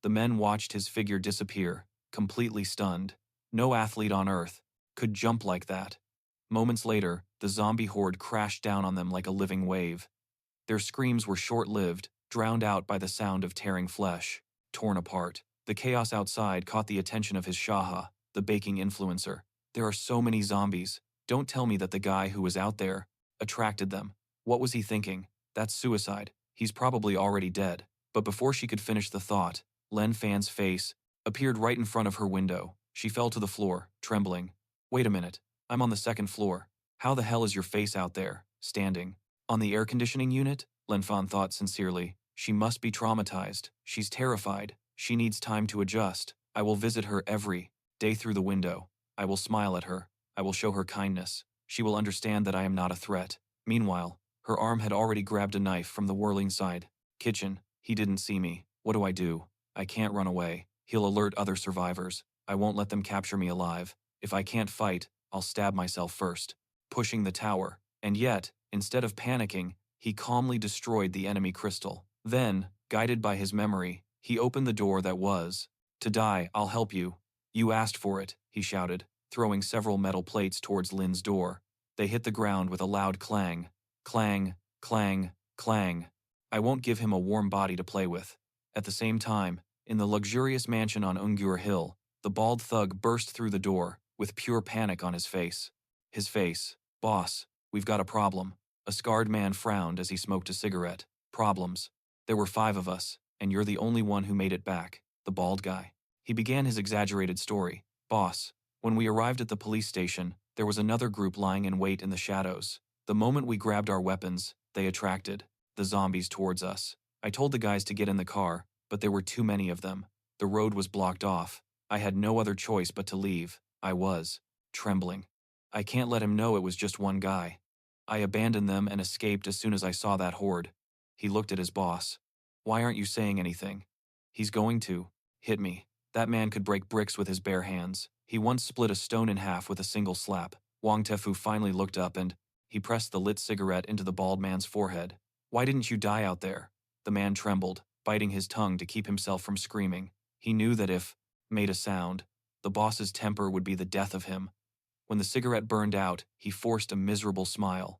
The men watched his figure disappear, completely stunned. No athlete on Earth could jump like that. Moments later, the zombie horde crashed down on them like a living wave. Their screams were short-lived, drowned out by the sound of tearing flesh, torn apart. The chaos outside caught the attention of his Shaha, the baking influencer. There are so many zombies. Don't tell me that the guy who was out there attracted them. What was he thinking? That's suicide. He's probably already dead. But before she could finish the thought, Lin Fan's face appeared right in front of her window. She fell to the floor, trembling. Wait a minute. I'm on the second floor. How the hell is your face out there, standing? On the air conditioning unit? Lin Fan thought sincerely. She must be traumatized. She's terrified. She needs time to adjust. I will visit her every day through the window. I will smile at her. I will show her kindness. She will understand that I am not a threat. Meanwhile, her arm had already grabbed a knife from the whirling side. Kitchen. He didn't see me. What do I do? I can't run away. He'll alert other survivors. I won't let them capture me alive. If I can't fight, I'll stab myself first. Pushing the tower. And yet, instead of panicking, he calmly destroyed the enemy crystal. Then, guided by his memory, he opened the door that was to die. I'll help you. You asked for it, he shouted, throwing several metal plates towards Lin's door. They hit the ground with a loud clang. Clang, clang, clang. I won't give him a warm body to play with. At the same time, in the luxurious mansion on Ungur Hill, the bald thug burst through the door, with pure panic on his face. His face. Boss, we've got a problem. A scarred man frowned as he smoked a cigarette. Problems. There were 5 of us, and you're the only one who made it back, the bald guy. He began his exaggerated story. Boss, when we arrived at the police station, there was another group lying in wait in the shadows. The moment we grabbed our weapons, they attracted the zombies towards us. I told the guys to get in the car, but there were too many of them. The road was blocked off. I had no other choice but to leave. I was trembling. I can't let him know it was just one guy. I abandoned them and escaped as soon as I saw that horde. He looked at his boss. Why aren't you saying anything? He's going to hit me. That man could break bricks with his bare hands. He once split a stone in half with a single slap. Wang Tefu finally looked up and he pressed the lit cigarette into the bald man's forehead. Why didn't you die out there? The man trembled, biting his tongue to keep himself from screaming. He knew that if made a sound, the boss's temper would be the death of him. When the cigarette burned out, he forced a miserable smile.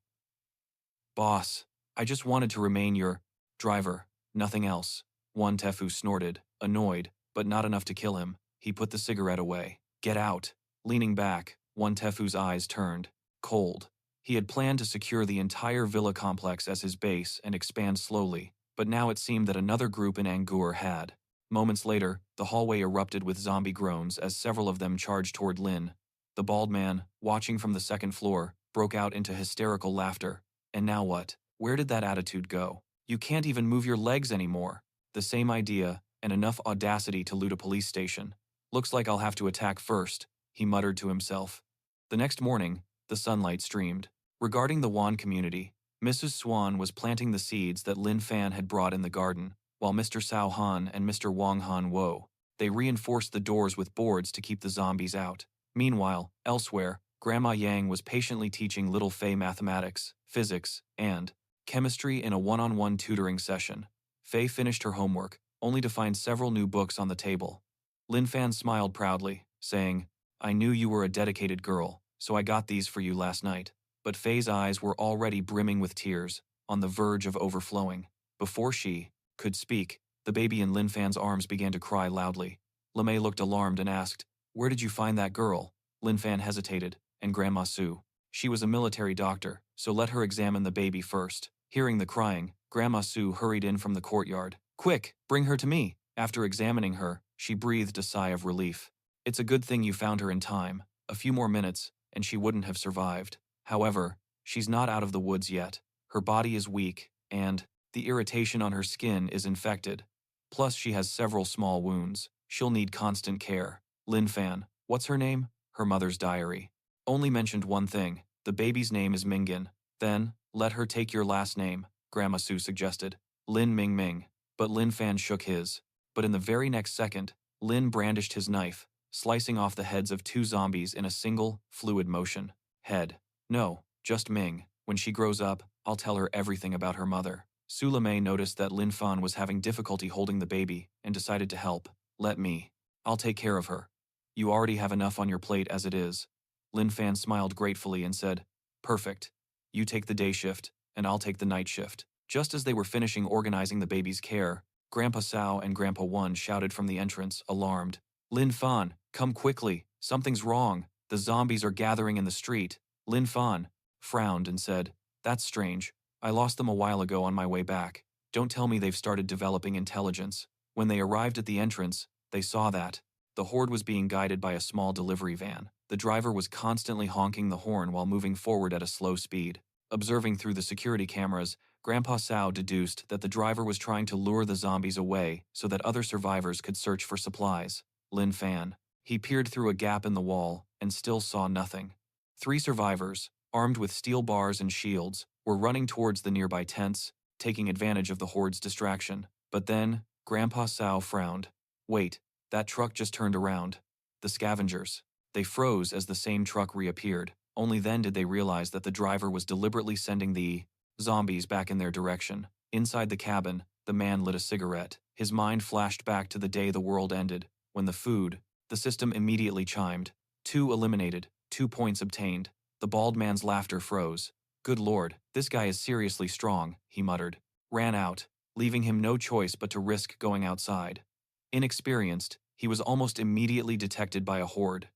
Boss, I just wanted to remain your driver, nothing else. Wan Tefu snorted, annoyed, but not enough to kill him. He put the cigarette away. Get out. Leaning back, one Tefu's eyes turned cold. He had planned to secure the entire villa complex as his base and expand slowly, but now it seemed that another group in Angur had. Moments later, the hallway erupted with zombie groans as several of them charged toward Lin. The bald man, watching from the second floor, broke out into hysterical laughter. And now what? Where did that attitude go? You can't even move your legs anymore. The same idea, and enough audacity to loot a police station. Looks like I'll have to attack first, he muttered to himself. The next morning, the sunlight streamed. Regarding the Wan community, Mrs. Swan was planting the seeds that Lin Fan had brought in the garden, while Mr. Sao Han and Mr. Wong Han Wo. They reinforced the doors with boards to keep the zombies out. Meanwhile, elsewhere, Grandma Yang was patiently teaching little Faye mathematics, physics, and chemistry in a one-on-one tutoring session. Faye finished her homework, only to find several new books on the table. Lin Fan smiled proudly, saying, "I knew you were a dedicated girl, so I got these for you last night." But Faye's eyes were already brimming with tears, on the verge of overflowing. Before she could speak, the baby in Lin Fan's arms began to cry loudly. LeMay looked alarmed and asked, "Where did you find that girl?" Lin Fan hesitated, and Grandma Sue. She was a military doctor, so let her examine the baby first. Hearing the crying, Grandma Sue hurried in from the courtyard. "Quick, bring her to me." After examining her, she breathed a sigh of relief. "It's a good thing you found her in time. A few more minutes, and she wouldn't have survived. However, she's not out of the woods yet. Her body is weak, and the irritation on her skin is infected. Plus, she has several small wounds. She'll need constant care." Lin Fan, what's her name? Her mother's diary. Only mentioned one thing. The baby's name is Mingin. Then, let her take your last name, Grandma Sue suggested. Lin Ming Ming. But Lin Fan shook his. But in the very next second, Lin brandished his knife, slicing off the heads of 2 zombies in a single, fluid motion. Head. No, just Ming. When she grows up, I'll tell her everything about her mother. Sulamei noticed that Lin Fan was having difficulty holding the baby and decided to help. "Let me. I'll take care of her. You already have enough on your plate as it is." Lin Fan smiled gratefully and said, "Perfect. You take the day shift, and I'll take the night shift." Just as they were finishing organizing the baby's care, Grandpa Sao and Grandpa One shouted from the entrance, alarmed. "Lin Fan, come quickly. Something's wrong. The zombies are gathering in the street." Lin Fan frowned and said, "That's strange. I lost them a while ago on my way back. Don't tell me they've started developing intelligence." When they arrived at the entrance, they saw that the horde was being guided by a small delivery van. The driver was constantly honking the horn while moving forward at a slow speed. Observing through the security cameras, Grandpa Sao deduced that the driver was trying to lure the zombies away so that other survivors could search for supplies. Lin Fan. He peered through a gap in the wall and still saw nothing. 3 survivors, armed with steel bars and shields, were running towards the nearby tents, taking advantage of the horde's distraction. But then, Grandpa Sao frowned. "Wait, that truck just turned around. The scavengers." They froze as the same truck reappeared. Only then did they realize that the driver was deliberately sending the zombies back in their direction. Inside the cabin, the man lit a cigarette. His mind flashed back to the day the world ended, when the system immediately chimed. 2 eliminated, 2 points obtained. The bald man's laughter froze. "Good Lord, this guy is seriously strong," he muttered. Ran out, leaving him no choice but to risk going outside. Inexperienced, he was almost immediately detected by a horde.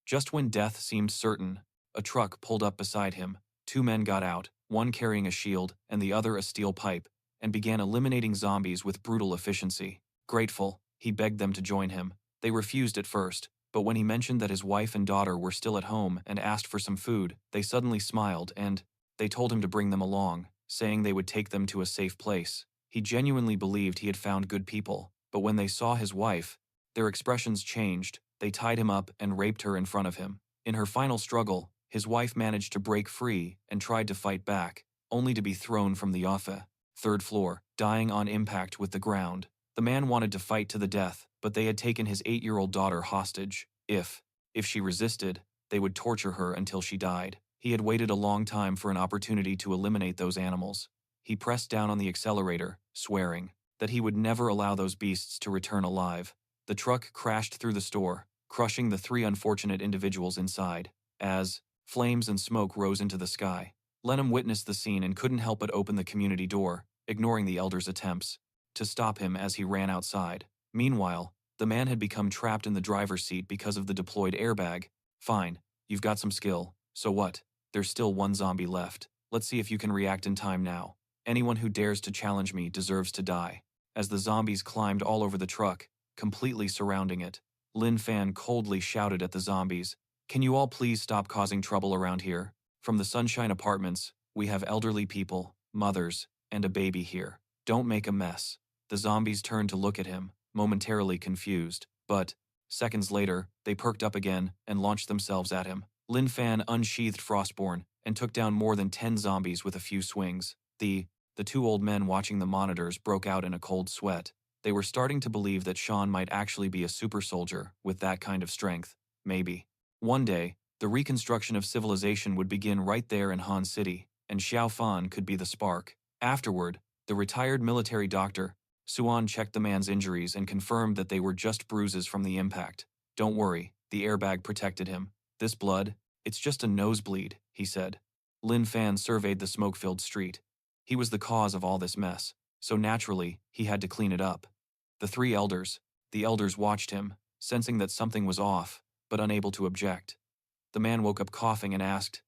Just when death seemed certain, a truck pulled up beside him. 2 men got out, one carrying a shield and the other a steel pipe, and began eliminating zombies with brutal efficiency. Grateful, he begged them to join him. They refused at first, but when he mentioned that his wife and daughter were still at home and asked for some food, they suddenly smiled and they told him to bring them along, saying they would take them to a safe place. He genuinely believed he had found good people, but when they saw his wife, their expressions changed. They tied him up and raped her in front of him. In her final struggle, his wife managed to break free and tried to fight back, only to be thrown from the offa. 3rd floor, dying on impact with the ground. The man wanted to fight to the death, but they had taken his 8-year-old daughter hostage. If she resisted, they would torture her until she died. He had waited a long time for an opportunity to eliminate those animals. He pressed down on the accelerator, swearing that he would never allow those beasts to return alive. The truck crashed through the store, crushing the 3 unfortunate individuals inside. As flames and smoke rose into the sky, Lenham witnessed the scene and couldn't help but open the community door, ignoring the elder's attempts to stop him as he ran outside. Meanwhile, the man had become trapped in the driver's seat because of the deployed airbag, Fine, you've got some skill, so what? There's still one zombie left. Let's see if you can react in time now. Anyone who dares to challenge me deserves to die. As the zombies climbed all over the truck, completely surrounding it, Lin Fan coldly shouted at the zombies, "Can you all please stop causing trouble around here? From the Sunshine Apartments, we have elderly people, mothers, and a baby here. Don't make a mess." The zombies turned to look at him, momentarily confused, but, seconds later, they perked up again and launched themselves at him. Lin Fan unsheathed Frostborn and took down more than 10 zombies with a few swings. The two old men watching the monitors broke out in a cold sweat. They were starting to believe that Sean might actually be a super soldier with that kind of strength. Maybe. One day, the reconstruction of civilization would begin right there in Han City, and Xiao Fan could be the spark. Afterward, the retired military doctor, Suan, checked the man's injuries and confirmed that they were just bruises from the impact. "Don't worry, the airbag protected him. This blood, it's just a nosebleed," he said. Lin Fan surveyed the smoke-filled street. He was the cause of all this mess, so naturally, he had to clean it up. The elders watched him, sensing that something was off, but unable to object. The man woke up coughing and asked,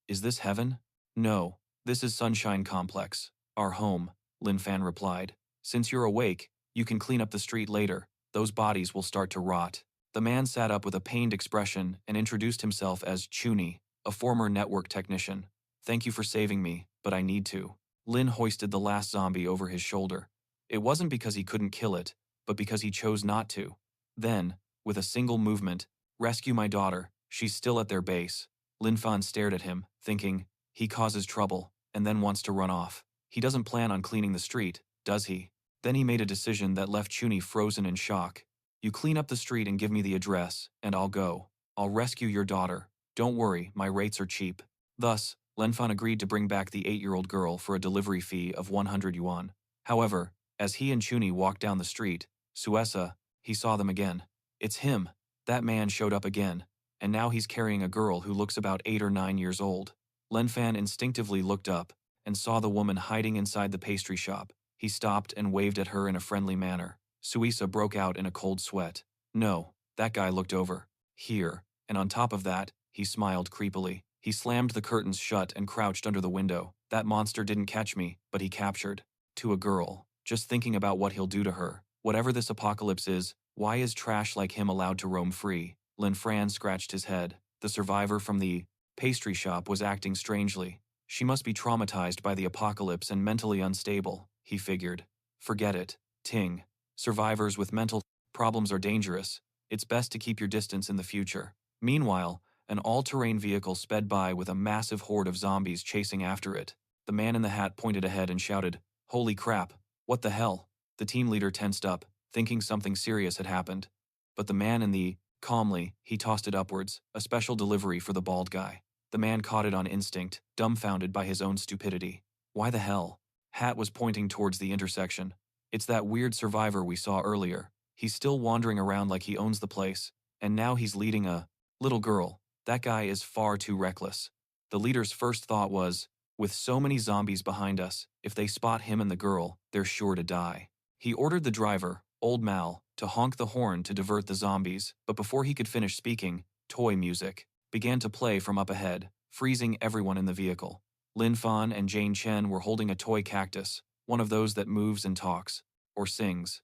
"Is this heaven?" "No, this is Sunshine Complex, our home," Lin Fan replied. "Since you're awake, you can clean up the street later. Those bodies will start to rot." The man sat up with a pained expression and introduced himself as Chuni, a former network technician. "Thank you for saving me, but I need to." Lin hoisted the last zombie over his shoulder. It wasn't because he couldn't kill it, but because he chose not to. Then, with a single movement, "Rescue my daughter, she's still at their base." Lin Fan stared at him, thinking, he causes trouble, and then wants to run off. He doesn't plan on cleaning the street, does he? Then he made a decision that left Chuni frozen in shock. "You clean up the street and give me the address, and I'll go. I'll rescue your daughter. Don't worry, my rates are cheap." Thus, Lin Fan agreed to bring back the 8-year-old girl for a delivery fee of 100 yuan. However, as he and Chuni walked down the street, Suesa, he saw them again. It's him. That man showed up again, and now he's carrying a girl who looks about 8 or 9 years old. Lin Fan instinctively looked up and saw the woman hiding inside the pastry shop. He stopped and waved at her in a friendly manner. Suesa broke out in a cold sweat. No, that guy looked over here, and on top of that, he smiled creepily. He slammed the curtains shut and crouched under the window. "That monster didn't catch me, but he captured." To a girl, just thinking about what he'll do to her. Whatever this apocalypse is, why is trash like him allowed to roam free? Lin Fan scratched his head. The survivor from the pastry shop was acting strangely. She must be traumatized by the apocalypse and mentally unstable, he figured. Forget it, Ting. Survivors with mental problems are dangerous. It's best to keep your distance in the future. Meanwhile, an all-terrain vehicle sped by with a massive horde of zombies chasing after it. The man in the hat pointed ahead and shouted, "Holy crap, what the hell?" The team leader tensed up, thinking something serious had happened. But the man in the calmly, he tossed it upwards, a special delivery for the bald guy. The man caught it on instinct, dumbfounded by his own stupidity. Why the hell? Hat was pointing towards the intersection. It's that weird survivor we saw earlier. He's still wandering around like he owns the place, and now he's leading a little girl. That guy is far too reckless. The leader's first thought was, with so many zombies behind us, if they spot him and the girl, they're sure to die. He ordered the driver, Old Mal, to honk the horn to divert the zombies, but before he could finish speaking, toy music began to play from up ahead, freezing everyone in the vehicle. Lin Fan and Jane Chen were holding a toy cactus, one of those that moves and talks, or sings.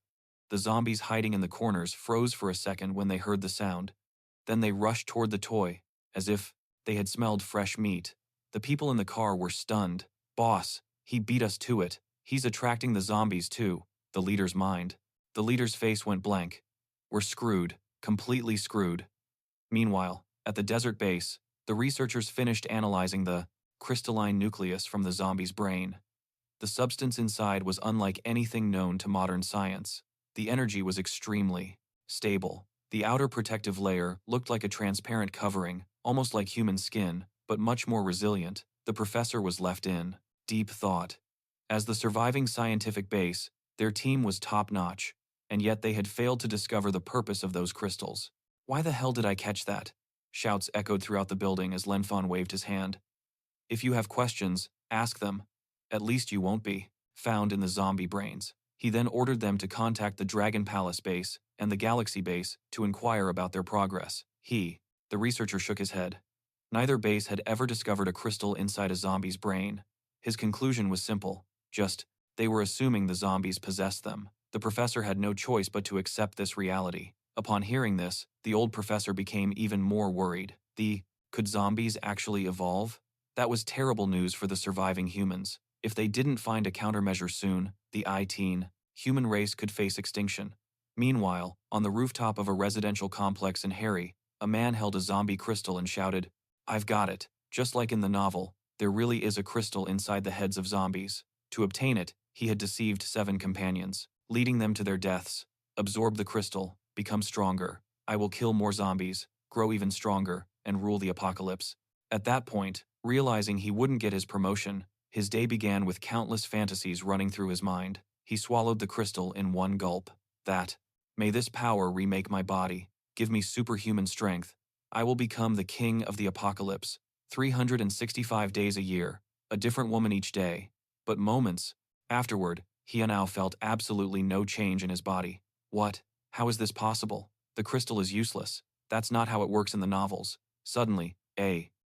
The zombies hiding in the corners froze for a second when they heard the sound. Then they rushed toward the toy, as if they had smelled fresh meat. The people in the car were stunned. "Boss, he beat us to it. He's attracting the zombies too," the leader's mind. The leader's face went blank. "We're screwed, completely screwed." Meanwhile, at the desert base, the researchers finished analyzing the crystalline nucleus from the zombie's brain. The substance inside was unlike anything known to modern science. The energy was extremely stable. The outer protective layer looked like a transparent covering, almost like human skin, but much more resilient. The professor was left in deep thought. As the surviving scientific base, their team was top-notch, and yet they had failed to discover the purpose of those crystals. "Why the hell did I catch that?" Shouts echoed throughout the building as Lin Fan waved his hand. "If you have questions, ask them. At least you won't be found in the zombie brains." He then ordered them to contact the Dragon Palace base and the Galaxy base to inquire about their progress. He The researcher shook his head. Neither base had ever discovered a crystal inside a zombie's brain. His conclusion was simple. Just, they were assuming the zombies possessed them. The professor had no choice but to accept this reality. Upon hearing this, the old professor became even more worried. Could zombies actually evolve? That was terrible news for the surviving humans. If they didn't find a countermeasure soon, the human race could face extinction. Meanwhile, on the rooftop of a residential complex in Harry, a man held a zombie crystal and shouted, "I've got it." Just like in the novel, there really is a crystal inside the heads of zombies. To obtain it, he had deceived 7 companions, leading them to their deaths. Absorb the crystal, become stronger. I will kill more zombies, grow even stronger, and rule the apocalypse. At that point, realizing he wouldn't get his promotion, his day began with countless fantasies running through his mind. He swallowed the crystal in one gulp. May this power remake my body, give me superhuman strength. I will become the king of the apocalypse. 365 days a year, a different woman each day. But moments afterward, he now felt absolutely no change in his body. What? How is this possible? The crystal is useless. That's not how it works in the novels. Suddenly,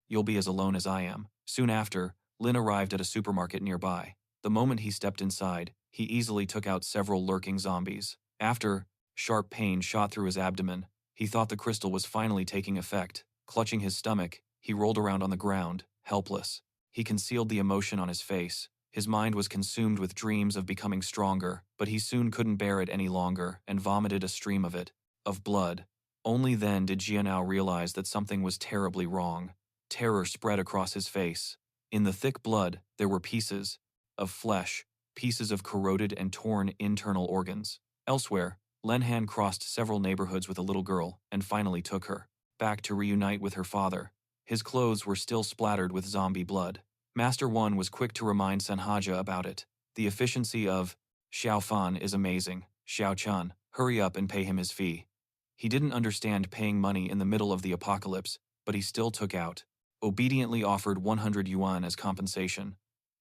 you'll be as alone as I am. Soon after, Lin arrived at a supermarket nearby. The moment he stepped inside, he easily took out several lurking zombies. After, sharp pain shot through his abdomen. He thought the crystal was finally taking effect. Clutching his stomach, he rolled around on the ground, helpless. He concealed the emotion on his face. His mind was consumed with dreams of becoming stronger, but he soon couldn't bear it any longer and vomited a stream of blood. Only then did Jianao realize that something was terribly wrong. Terror spread across his face. In the thick blood, there were pieces of flesh, pieces of corroded and torn internal organs. Elsewhere, Lin Fan crossed several neighborhoods with a little girl and finally took her back to reunite with her father. His clothes were still splattered with zombie blood. Master One was quick to remind Senhaja about it. The efficiency of Xiao Fan is amazing. Xiao Chan, hurry up and pay him his fee. He didn't understand paying money in the middle of the apocalypse, but he still took out. Obediently offered 100 yuan as compensation.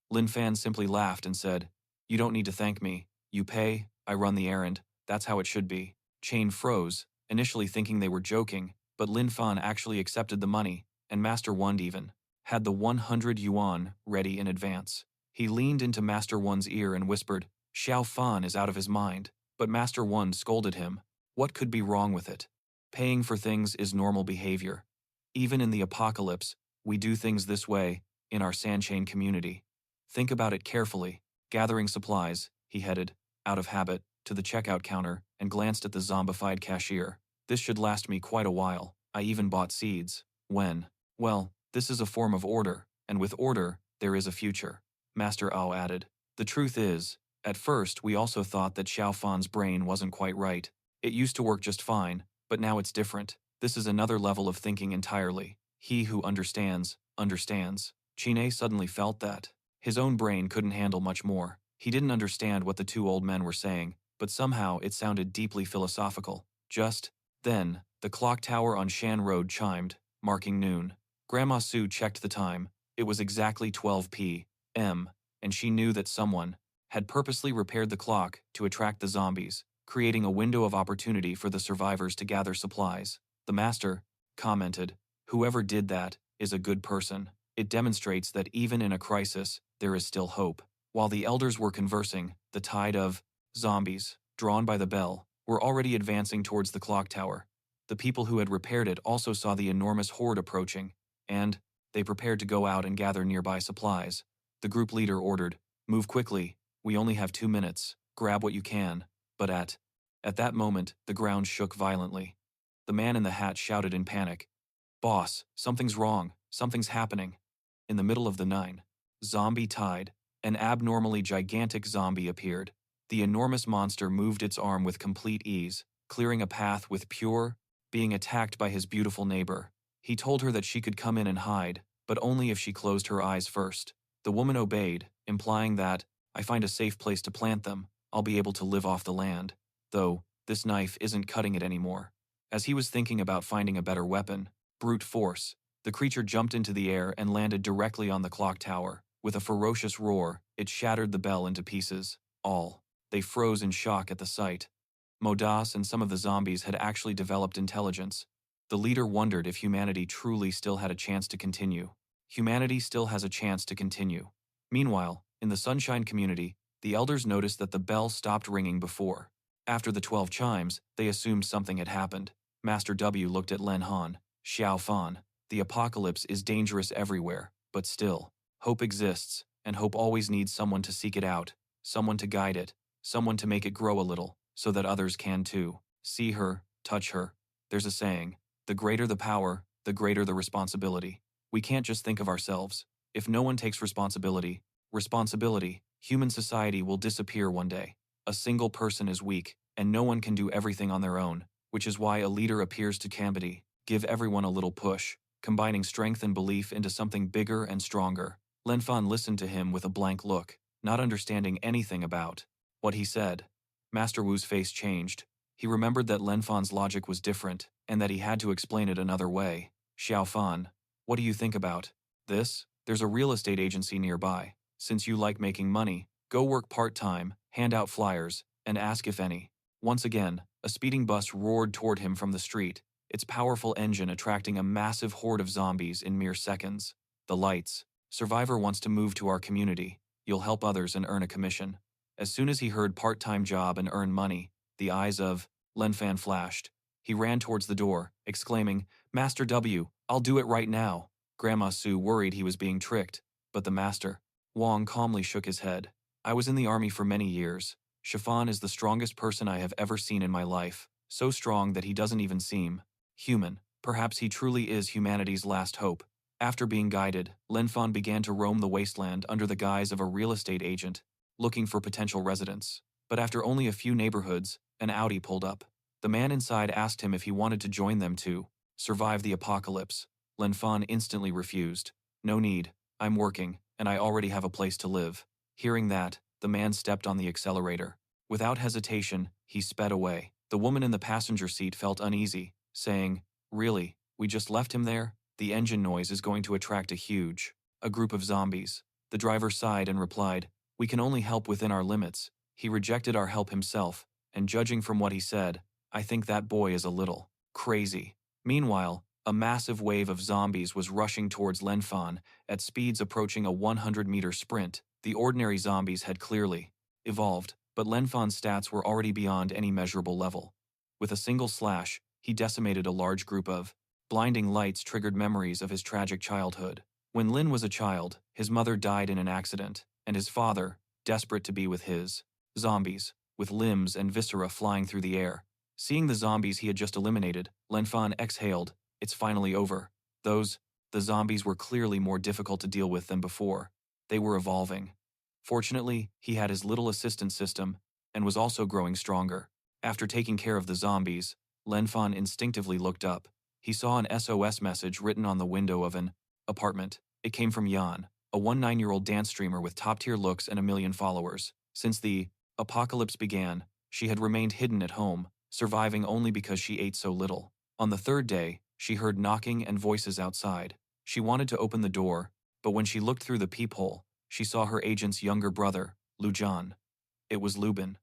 Lin Fan simply laughed and said, "You don't need to thank me. You pay, I run the errand. That's how it should be." Chain froze, initially thinking they were joking, but Lin Fan actually accepted the money, and Master One even had the 100 yuan ready in advance. He leaned into Master One's ear and whispered, "Xiao Fan is out of his mind," but Master One scolded him. What could be wrong with it? Paying for things is normal behavior. Even in the apocalypse, we do things this way, in our Sanchain community. Think about it carefully. Gathering supplies, he headed, out of habit, to the checkout counter and glanced at the zombified cashier. This should last me quite a while. I even bought seeds. Well, this is a form of order, and with order, there is a future. Master Ao added. The truth is, at first we also thought that Xiao Fan's brain wasn't quite right. It used to work just fine, but now it's different. This is another level of thinking entirely. He who understands, understands. Chine suddenly felt that his own brain couldn't handle much more. He didn't understand what the 2 old men were saying, but somehow it sounded deeply philosophical. Just then, the clock tower on Shan Road chimed, marking noon. Grandma Sue checked the time. It was exactly 12 p.m., and she knew that someone had purposely repaired the clock to attract the zombies, creating a window of opportunity for the survivors to gather supplies. The master commented, "Whoever did that is a good person. It demonstrates that even in a crisis, there is still hope." While the elders were conversing, the tide of zombies, drawn by the bell, were already advancing towards the clock tower. The people who had repaired it also saw the enormous horde approaching, and they prepared to go out and gather nearby supplies. The group leader ordered, "Move quickly, we only have 2 minutes, grab what you can." But at that moment, the ground shook violently. The man in the hat shouted in panic, "Boss, something's wrong, something's happening." In the middle of the zombie tide, an abnormally gigantic zombie appeared. The enormous monster moved its arm with complete ease, clearing a path with pure, being attacked by his beautiful neighbor. He told her that she could come in and hide, but only if she closed her eyes first. The woman obeyed, implying that, "I find a safe place to plant them, I'll be able to live off the land. Though, this knife isn't cutting it anymore." As he was thinking about finding a better weapon, brute force, the creature jumped into the air and landed directly on the clock tower. With a ferocious roar, it shattered the bell into pieces. They froze in shock at the sight. Modas and some of the zombies had actually developed intelligence. The leader wondered if humanity truly still had a chance to continue. Humanity still has a chance to continue. Meanwhile, in the Sunshine community, the elders noticed that the bell stopped ringing before. After the 12 chimes, they assumed something had happened. Master W looked at Len Han, Xiao Fan. The apocalypse is dangerous everywhere, but still, hope exists, and hope always needs someone to seek it out, someone to guide it, someone to make it grow a little, so that others can too. See her, touch her. There's a saying, the greater the power, the greater the responsibility. We can't just think of ourselves. If no one takes responsibility, human society will disappear one day. A single person is weak, and no one can do everything on their own, which is why a leader appears to give everyone a little push, combining strength and belief into something bigger and stronger. Lin Fan listened to him with a blank look, not understanding anything about what he said. Master Wu's face changed. He remembered that Lin Fan's logic was different, and that he had to explain it another way. Xiao Fan, what do you think about this? There's a real estate agency nearby. Since you like making money, go work part-time, hand out flyers, and ask if any. Once again, a speeding bus roared toward him from the street, its powerful engine attracting a massive horde of zombies in mere seconds. The lights. Survivor wants to move to our community. You'll help others and earn a commission. As soon as he heard part-time job and earn money, the eyes of Lin Fan flashed. He ran towards the door, exclaiming, Master W, I'll do it right now. Grandma Sue worried he was being tricked, but the Master Wong calmly shook his head. I was in the army for many years. Chiffon is the strongest person I have ever seen in my life, so strong that he doesn't even seem human. Perhaps he truly is humanity's last hope. After being guided, Lin Fan began to roam the wasteland under the guise of a real estate agent, looking for potential residents. But after only a few neighborhoods, an Audi pulled up. The man inside asked him if he wanted to join them to survive the apocalypse. Lin Fan instantly refused. No need, I'm working, and I already have a place to live. Hearing that, the man stepped on the accelerator. Without hesitation, he sped away. The woman in the passenger seat felt uneasy, saying, Really, we just left him there? The engine noise is going to attract a group of zombies. The driver sighed and replied, We can only help within our limits. He rejected our help himself, and judging from what he said, I think that boy is a little crazy. Meanwhile, a massive wave of zombies was rushing towards Lin Fan at speeds approaching a 100-meter sprint. The ordinary zombies had clearly evolved, but Lin Fan's stats were already beyond any measurable level. With a single slash, he decimated a large group of blinding lights triggered memories of his tragic childhood. When Lin was a child, his mother died in an accident, and his father, desperate to be with his zombies, with limbs and viscera flying through the air. Seeing the zombies he had just eliminated, Lin Fan exhaled. It's finally over. The zombies were clearly more difficult to deal with than before. They were evolving. Fortunately, he had his little assistance system, and was also growing stronger. After taking care of the zombies, Lin Fan instinctively looked up. He saw an SOS message written on the window of an apartment. It came from Jan, a 19-year-old dance streamer with top-tier looks and 1 million followers. Since the apocalypse began, she had remained hidden at home, surviving only because she ate so little. On the 3rd day, she heard knocking and voices outside. She wanted to open the door, but when she looked through the peephole, she saw her agent's younger brother, Lujan. It was Lubin.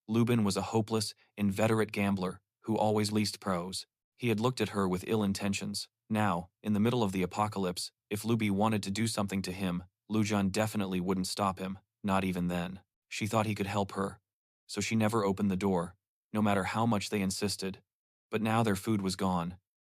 Lubin was a hopeless, inveterate gambler who always leased pros. He had looked at her with ill intentions. Now, in the middle of the apocalypse, if Luby wanted to do something to him, Lujan definitely wouldn't stop him, not even then. She thought he could help her, so she never opened the door, no matter how much they insisted. But now their food was gone,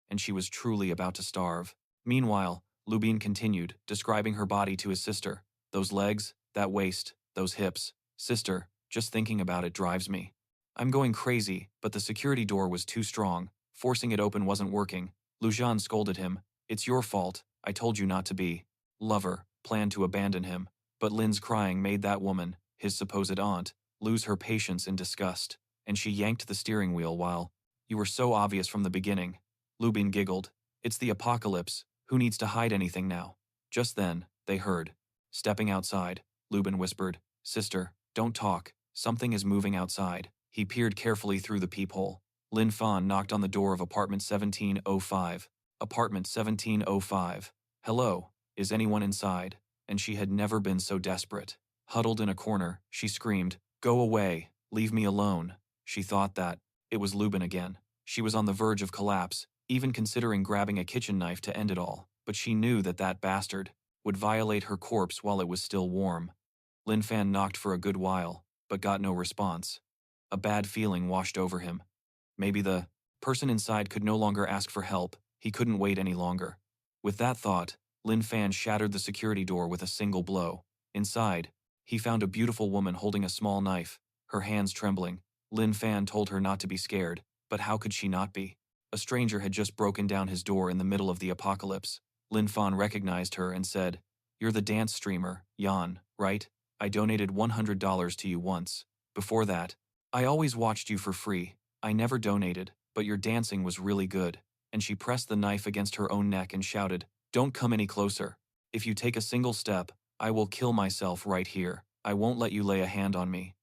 and she was truly about to starve. Meanwhile, Lubin continued, describing her body to his sister. Those legs, that waist, those hips. Sister, just thinking about it drives me. I'm going crazy, but the security door was too strong. Forcing it open wasn't working. Lujan scolded him. It's your fault. I told you not to be. Lover, planned to abandon him. But Lin's crying made that woman, his supposed aunt, lose her patience in disgust, and she yanked the steering wheel while, You were so obvious from the beginning. Lubin giggled. It's the apocalypse. Who needs to hide anything now? Just then, they heard. Stepping outside, Lubin whispered, Sister, don't talk. Something is moving outside. He peered carefully through the peephole. Lin Fan knocked on the door of apartment 1705. Apartment 1705. Hello, is anyone inside? And she had never been so desperate. Huddled in a corner, she screamed, Go away, leave me alone. She thought that it was Lubin again. She was on the verge of collapse, even considering grabbing a kitchen knife to end it all, but she knew that that bastard would violate her corpse while it was still warm. Lin Fan knocked for a good while, but got no response. A bad feeling washed over him. Maybe the person inside could no longer ask for help, he couldn't wait any longer. With that thought, Lin Fan shattered the security door with a single blow. Inside, he found a beautiful woman holding a small knife, her hands trembling. Lin Fan told her not to be scared, but how could she not be? A stranger had just broken down his door in the middle of the apocalypse. Lin Fan recognized her and said, "You're the dance streamer, Jan, right? I donated $100 to you once. Before that, I always watched you for free. I never donated, but your dancing was really good." And she pressed the knife against her own neck and shouted, "Don't come any closer. If you take a single step, I will kill myself right here. I won't let you lay a hand on me."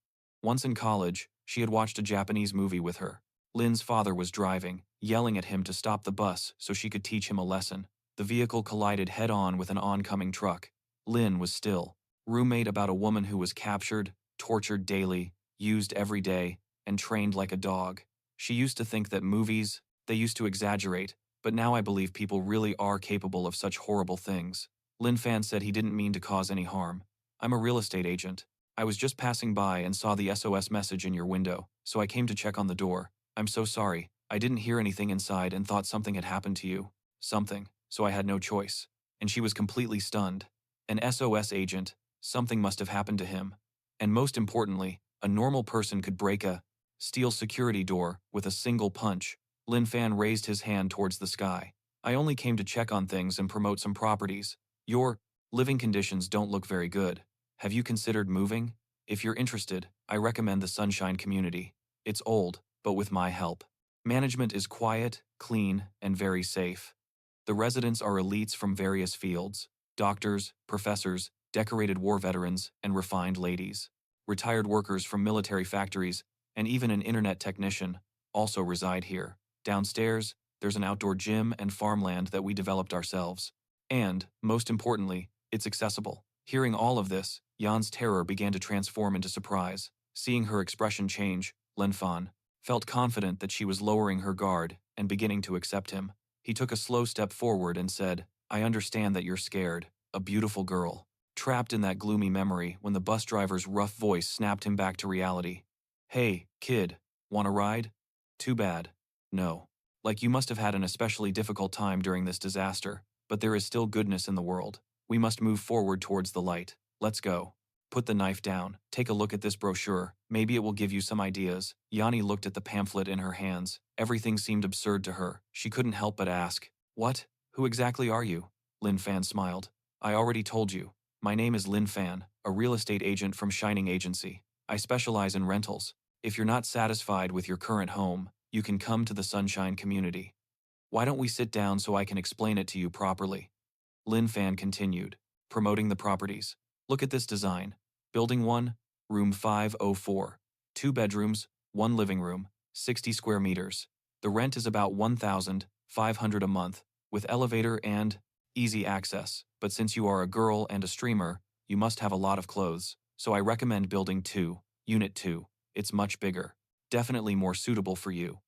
Once in college, she had watched a Japanese movie with her. Lin's father was driving, yelling at him to stop the bus so she could teach him a lesson. The vehicle collided head-on with an oncoming truck. Lin was still roommate about a woman who was captured, tortured daily, used every day, and trained like a dog. She used to think that movies, they used to exaggerate, but now I believe people really are capable of such horrible things. Lin Fan said he didn't mean to cause any harm. "I'm a real estate agent. I was just passing by and saw the SOS message in your window, so I came to check on the door. I'm so sorry. I didn't hear anything inside and thought something had happened to you. Something, so I had no choice." And she was completely stunned. An SOS agent, something must have happened to him. And most importantly, a normal person could break a steel security door with a single punch. Lin Fan raised his hand towards the sky. "I only came to check on things and promote some properties. Your living conditions don't look very good. Have you considered moving? If you're interested, I recommend the Sunshine Community. It's old, but with my help. Management is quiet, clean, and very safe. The residents are elites from various fields: doctors, professors, decorated war veterans, and refined ladies. Retired workers from military factories, and even an internet technician, also reside here. Downstairs, there's an outdoor gym and farmland that we developed ourselves. And, most importantly, it's accessible." Hearing all of this, Jan's terror began to transform into surprise. Seeing her expression change, Lin Fan felt confident that she was lowering her guard and beginning to accept him. He took a slow step forward and said, "I understand that you're scared, a beautiful girl." Trapped in that gloomy memory when the bus driver's rough voice snapped him back to reality. "Hey, kid, want a ride? Too bad. No. Like you must have had an especially difficult time during this disaster, but there is still goodness in the world. We must move forward towards the light. Let's go. Put the knife down. Take a look at this brochure. Maybe it will give you some ideas." Yanni looked at the pamphlet in her hands. Everything seemed absurd to her. She couldn't help but ask, "What? Who exactly are you?" Lin Fan smiled. "I already told you. My name is Lin Fan, a real estate agent from Shining Agency. I specialize in rentals. If you're not satisfied with your current home, you can come to the Sunshine Community. Why don't we sit down so I can explain it to you properly?" Lin Fan continued, promoting the properties. "Look at this design. Building 1, room 504. 2 bedrooms, 1 living room, 60 square meters. The rent is about $1,500 a month, with elevator and easy access. But since you are a girl and a streamer, you must have a lot of clothes. So I recommend building 2, unit 2. It's much bigger. Definitely more suitable for you."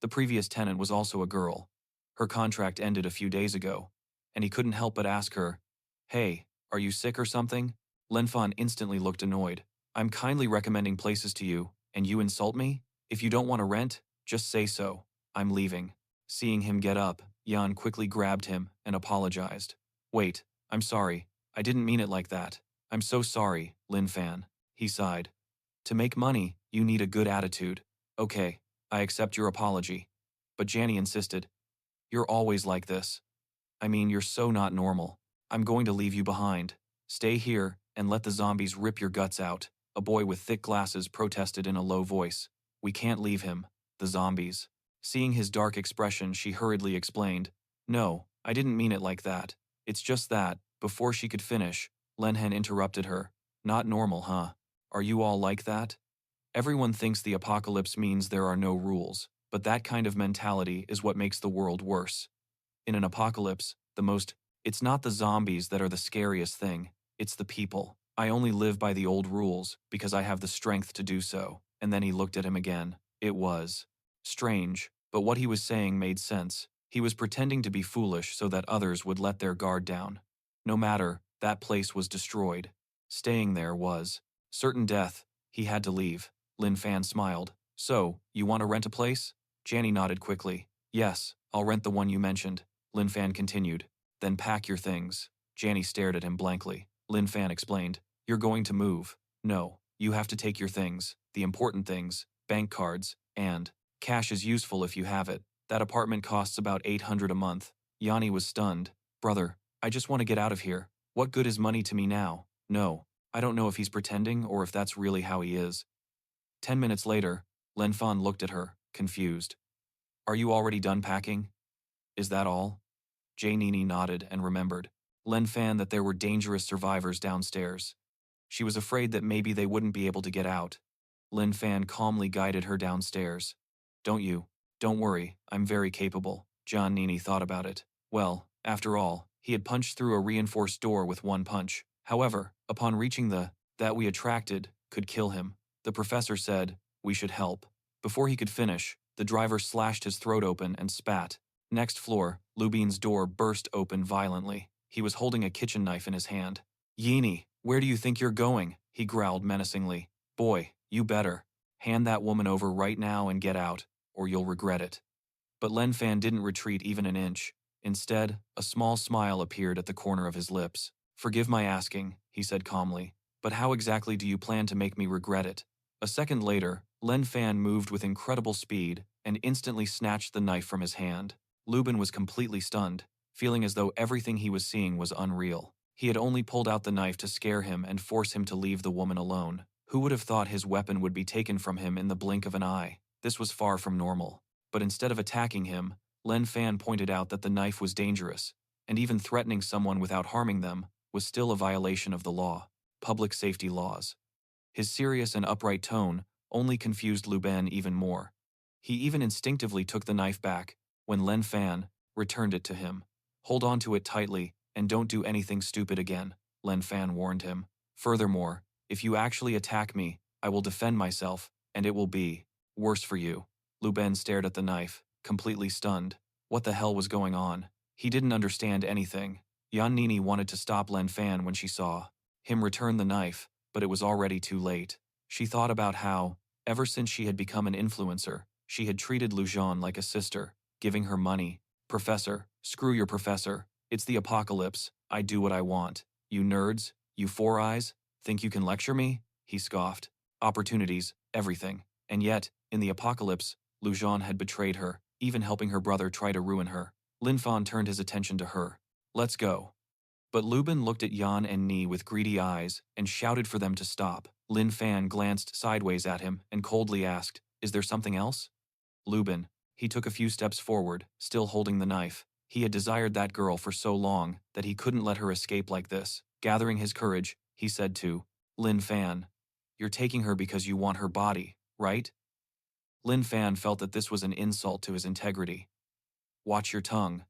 The previous tenant was also a girl. Her contract ended a few days ago, and he couldn't help but ask her, "Hey, are you sick or something?" Lin Fan instantly looked annoyed. "I'm kindly recommending places to you, and you insult me? If you don't want to rent, just say so. I'm leaving." Seeing him get up, Jan quickly grabbed him and apologized. "Wait, I'm sorry. I didn't mean it like that. I'm so sorry, Lin Fan." He sighed. "To make money, you need a good attitude. Okay, I accept your apology." But Janny insisted, "You're always like this. I mean, you're so not normal. I'm going to leave you behind. Stay here and let the zombies rip your guts out." A boy with thick glasses protested in a low voice. "We can't leave him. The zombies." Seeing his dark expression, she hurriedly explained, "No, I didn't mean it like that. It's just that," before she could finish, Lenhen interrupted her. "Not normal, huh? Are you all like that? Everyone thinks the apocalypse means there are no rules, but that kind of mentality is what makes the world worse. In an apocalypse, it's not the zombies that are the scariest thing, it's the people. I only live by the old rules because I have the strength to do so." And then he looked at him again. It was strange, but what he was saying made sense. He was pretending to be foolish so that others would let their guard down. No matter, that place was destroyed. Staying there was certain death. He had to leave. Lin Fan smiled. So, you want to rent a place? Janny nodded quickly. Yes, I'll rent the one you mentioned. Lin Fan continued. Then pack your things. Janny stared at him blankly. Lin Fan explained. You're going to move. No, you have to take your things, the important things, bank cards, and cash is useful if you have it. That apartment costs about $800 a month. Yanni was stunned. Brother, I just want to get out of here. What good is money to me now? No, I don't know if he's pretending or if that's really how he is. 10 minutes later, Lin Fan looked at her, confused. Are you already done packing? Is that all? Jan Nini nodded and remembered. Lin Fan that there were dangerous survivors downstairs. She was afraid that maybe they wouldn't be able to get out. Lin Fan calmly guided her downstairs. Don't worry, I'm very capable. Jan Nini thought about it. Well, after all, he had punched through a reinforced door with one punch. However, upon reaching that we attracted, could kill him. The professor said, we should help. Before he could finish, the driver slashed his throat open and spat. Next floor, Lubin's door burst open violently. He was holding a kitchen knife in his hand. Yini, where do you think you're going? He growled menacingly. Boy, you better. Hand that woman over right now and get out, or you'll regret it. But Lin Fan didn't retreat even an inch. Instead, a small smile appeared at the corner of his lips. Forgive my asking, he said calmly, but how exactly do you plan to make me regret it? A second later, Lin Fan moved with incredible speed and instantly snatched the knife from his hand. Lubin was completely stunned, feeling as though everything he was seeing was unreal. He had only pulled out the knife to scare him and force him to leave the woman alone. Who would have thought his weapon would be taken from him in the blink of an eye? This was far from normal. But instead of attacking him, Lin Fan pointed out that the knife was dangerous, and even threatening someone without harming them was still a violation of the law, public safety laws. His serious and upright tone only confused Lubin even more. He even instinctively took the knife back when Lin Fan returned it to him. Hold on to it tightly and don't do anything stupid again, Lin Fan warned him. Furthermore, if you actually attack me, I will defend myself, and it will be worse for you. Lubin stared at the knife, completely stunned. What the hell was going on? He didn't understand anything. Jan Nini wanted to stop Lin Fan when she saw him return the knife, but it was already too late. She thought about how, ever since she had become an influencer, she had treated Lujan like a sister, giving her money. Professor, screw your professor. It's the apocalypse. I do what I want. You nerds, you four eyes, think you can lecture me? He scoffed. Opportunities, everything. And yet, in the apocalypse, Lujan had betrayed her, even helping her brother try to ruin her. Lin Fan turned his attention to her. Let's go. But Lubin looked at Jan and Ni with greedy eyes and shouted for them to stop. Lin Fan glanced sideways at him and coldly asked, Is there something else? Lubin. He took a few steps forward, still holding the knife. He had desired that girl for so long that he couldn't let her escape like this. Gathering his courage, he said to Lin Fan, You're taking her because you want her body, right? Lin Fan felt that this was an insult to his integrity. Watch your tongue,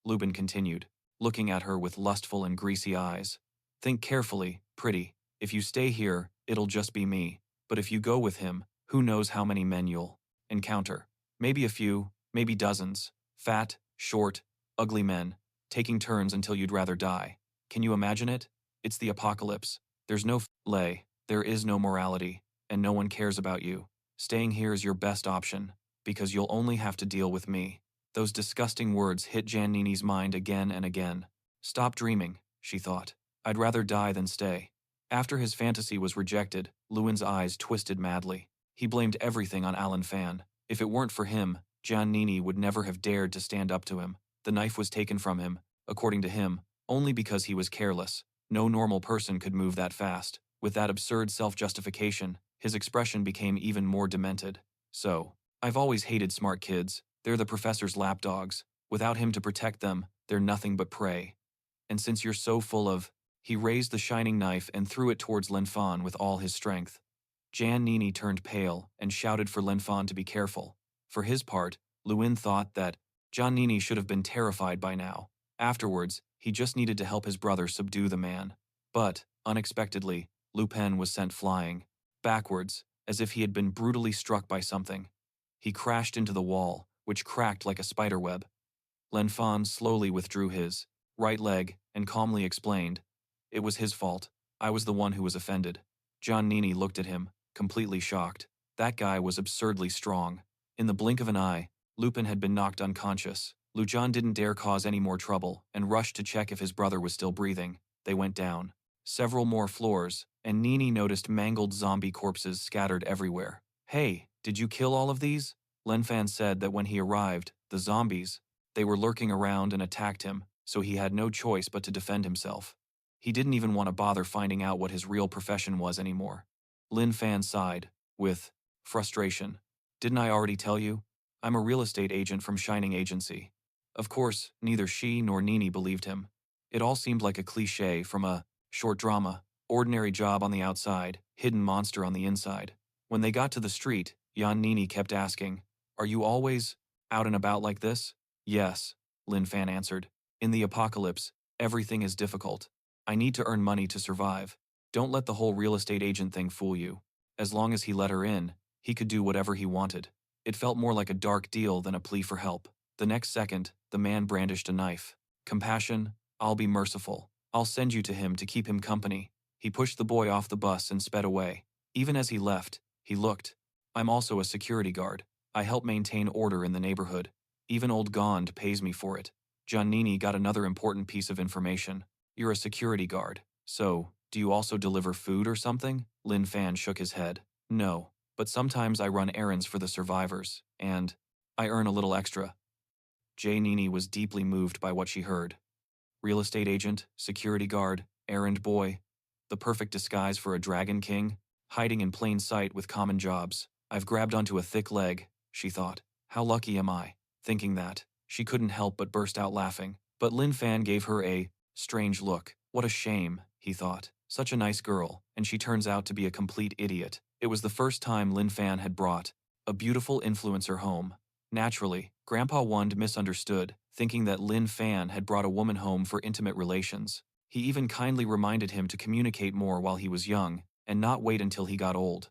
Lubin continued, looking at her with lustful and greasy eyes. Think carefully, pretty. If you stay here, it'll just be me. But if you go with him, who knows how many men you'll encounter. Maybe a few, maybe dozens. Fat, short, ugly men, taking turns until you'd rather die. Can you imagine it? It's the apocalypse. There's no lay, there is no morality, and no one cares about you. Staying here is your best option, because you'll only have to deal with me. Those disgusting words hit Jan Nini's mind again and again. Stop dreaming, she thought. I'd rather die than stay. After his fantasy was rejected, Lewin's eyes twisted madly. He blamed everything on Lin Fan. If it weren't for him, Jan Nini would never have dared to stand up to him. The knife was taken from him, according to him, only because he was careless. No normal person could move that fast. With that absurd self-justification, his expression became even more demented. So, I've always hated smart kids. They're the professor's lapdogs. Without him to protect them, they're nothing but prey. And since you're so full of... He raised the shining knife and threw it towards Lin Fan with all his strength. Jan Nini turned pale and shouted for Lin Fan to be careful. For his part, Lewin thought that Jan Nini should have been terrified by now. Afterwards, he just needed to help his brother subdue the man. But, unexpectedly, Lupin was sent flying, backwards, as if he had been brutally struck by something. He crashed into the wall, which cracked like a spiderweb. Lin Fan slowly withdrew his right leg and calmly explained, "It was his fault. I was the one who was offended." Jan Nini looked at him, completely shocked. That guy was absurdly strong. In the blink of an eye, Lupin had been knocked unconscious. Lujan didn't dare cause any more trouble and rushed to check if his brother was still breathing. They went down several more floors, and Nini noticed mangled zombie corpses scattered everywhere. "Hey, did you kill all of these?" Lin Fan said that when he arrived, the zombies, they were lurking around and attacked him, so he had no choice but to defend himself. He didn't even want to bother finding out what his real profession was anymore. Lin Fan sighed, with frustration. "Didn't I already tell you? I'm a real estate agent from Shining Agency." Of course, neither she nor Nini believed him. It all seemed like a cliché from a short drama, ordinary job on the outside, hidden monster on the inside. When they got to the street, Jan Nini kept asking, "Are you always out and about like this?" "Yes," Lin Fan answered. "In the apocalypse, everything is difficult. I need to earn money to survive. Don't let the whole real estate agent thing fool you." As long as he let her in, he could do whatever he wanted. It felt more like a dark deal than a plea for help. The next second, the man brandished a knife. "Compassion, I'll be merciful. I'll send you to him to keep him company." He pushed the boy off the bus and sped away. Even as he left, he looked. "I'm also a security guard. I help maintain order in the neighborhood. Even old Gond pays me for it." Jan Nini got another important piece of information. "You're a security guard. So, do you also deliver food or something?" Lin Fan shook his head. "No, but sometimes I run errands for the survivors, and I earn a little extra." Nini was deeply moved by what she heard. Real estate agent, security guard, errand boy. The perfect disguise for a dragon king, hiding in plain sight with common jobs. "I've grabbed onto a thick leg," she thought. "How lucky am I?" Thinking that, she couldn't help but burst out laughing. But Lin Fan gave her a strange look. "What a shame," he thought. "Such a nice girl, and she turns out to be a complete idiot." It was the first time Lin Fan had brought a beautiful influencer home. Naturally, Grandpa Wund misunderstood, thinking that Lin Fan had brought a woman home for intimate relations. He even kindly reminded him to communicate more while he was young, and not wait until he got old.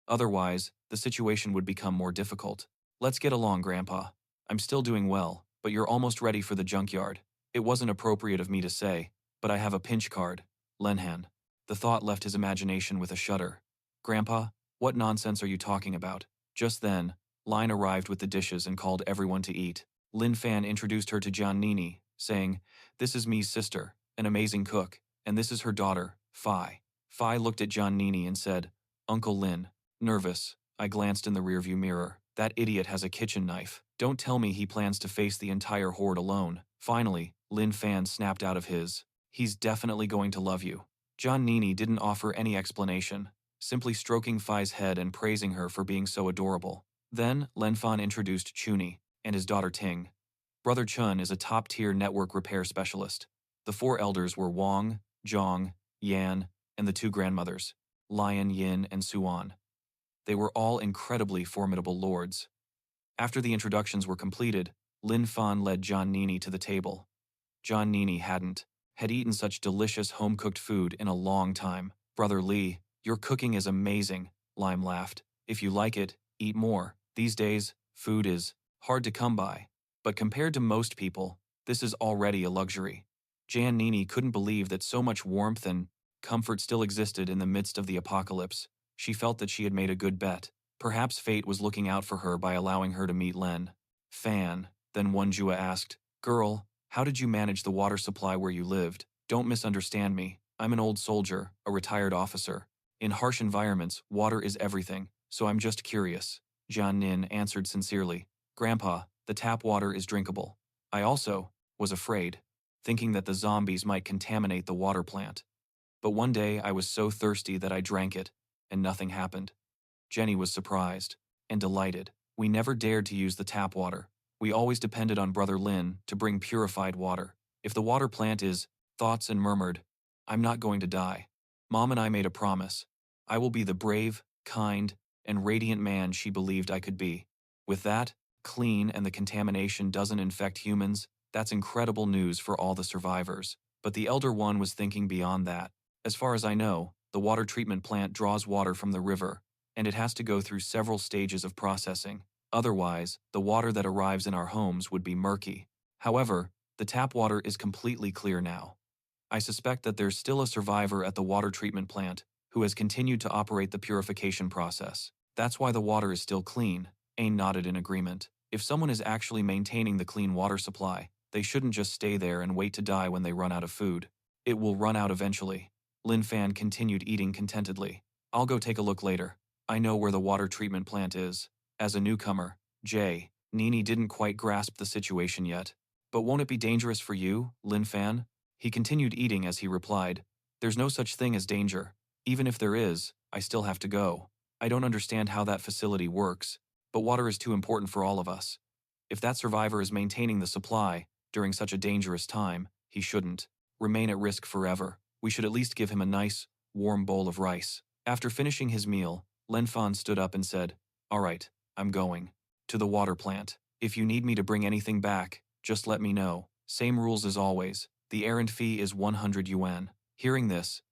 Otherwise, the situation would become more difficult. "Let's get along, Grandpa. I'm still doing well, but you're almost ready for the junkyard. It wasn't appropriate of me to say, but I have a pinch card." Lenhan. The thought left his imagination with a shudder. "Grandpa, what nonsense are you talking about?" Just then, Line arrived with the dishes and called everyone to eat. Lin Fan introduced her to Jan Nini, saying, "This is Mi's sister, an amazing cook, and this is her daughter, Phi." Phi looked at Jan Nini and said, "Uncle Lin." Nervous, I glanced in the rearview mirror. That idiot has a kitchen knife. Don't tell me he plans to face the entire horde alone. Finally, Lin Fan snapped out of his. "He's definitely going to love you." Jan Nini didn't offer any explanation, simply stroking Phi's head and praising her for being so adorable. Then, Lin Fan introduced Chuni and his daughter Ting. Brother Chun is a top-tier network repair specialist. The four elders were Wang, Zhang, Yan, and the two grandmothers, Lion, Yin, and Suan. They were all incredibly formidable lords. After the introductions were completed, Lin Fan led Jan Nini to the table. Jan Nini had eaten such delicious home-cooked food in a long time. "Brother Li, your cooking is amazing," Lime laughed. "If you like it, eat more. These days, food is hard to come by. But compared to most people, this is already a luxury." Jan Nini couldn't believe that so much warmth and comfort still existed in the midst of the apocalypse. She felt that she had made a good bet. Perhaps fate was looking out for her by allowing her to meet Lin Fan. Then Wonjua asked, "Girl, how did you manage the water supply where you lived? Don't misunderstand me. I'm an old soldier, a retired officer. In harsh environments, water is everything, so I'm just curious." Jan Nin answered sincerely, "Grandpa, the tap water is drinkable. I also was afraid, thinking that the zombies might contaminate the water plant. But one day I was so thirsty that I drank it, and nothing happened." Jenny was surprised and delighted. "We never dared to use the tap water. We always depended on Brother Lin to bring purified water. If the water plant is," thoughts and murmured, "I'm not going to die. Mom and I made a promise. I will be the brave, kind, and radiant man she believed I could be. With that, clean and the contamination doesn't infect humans, that's incredible news for all the survivors." But the Elder One was thinking beyond that. "As far as I know, the water treatment plant draws water from the river, and it has to go through several stages of processing. Otherwise, the water that arrives in our homes would be murky. However, the tap water is completely clear now. I suspect that there's still a survivor at the water treatment plant who has continued to operate the purification process. That's why the water is still clean. Ain nodded in agreement. If someone is actually maintaining the clean water supply, they shouldn't just stay there and wait to die when they run out of food. It will run out eventually. Lin Fan continued eating contentedly. I'll go take a look later. I know where the water treatment plant is. As a newcomer, Jan Nini didn't quite grasp the situation yet. But won't it be dangerous for you, Lin Fan? He continued eating as he replied, there's no such thing as danger. Even if there is, I still have to go. I don't understand how that facility works, but water is too important for all of us. If that survivor is maintaining the supply during such a dangerous time, he shouldn't remain at risk forever. We should at least give him a nice, warm bowl of rice. After finishing his meal, Lin Fan stood up and said, all right, I'm going to the water plant. If you need me to bring anything back, just let me know. Same rules as always. The errand fee is 100 yuan. Hearing this,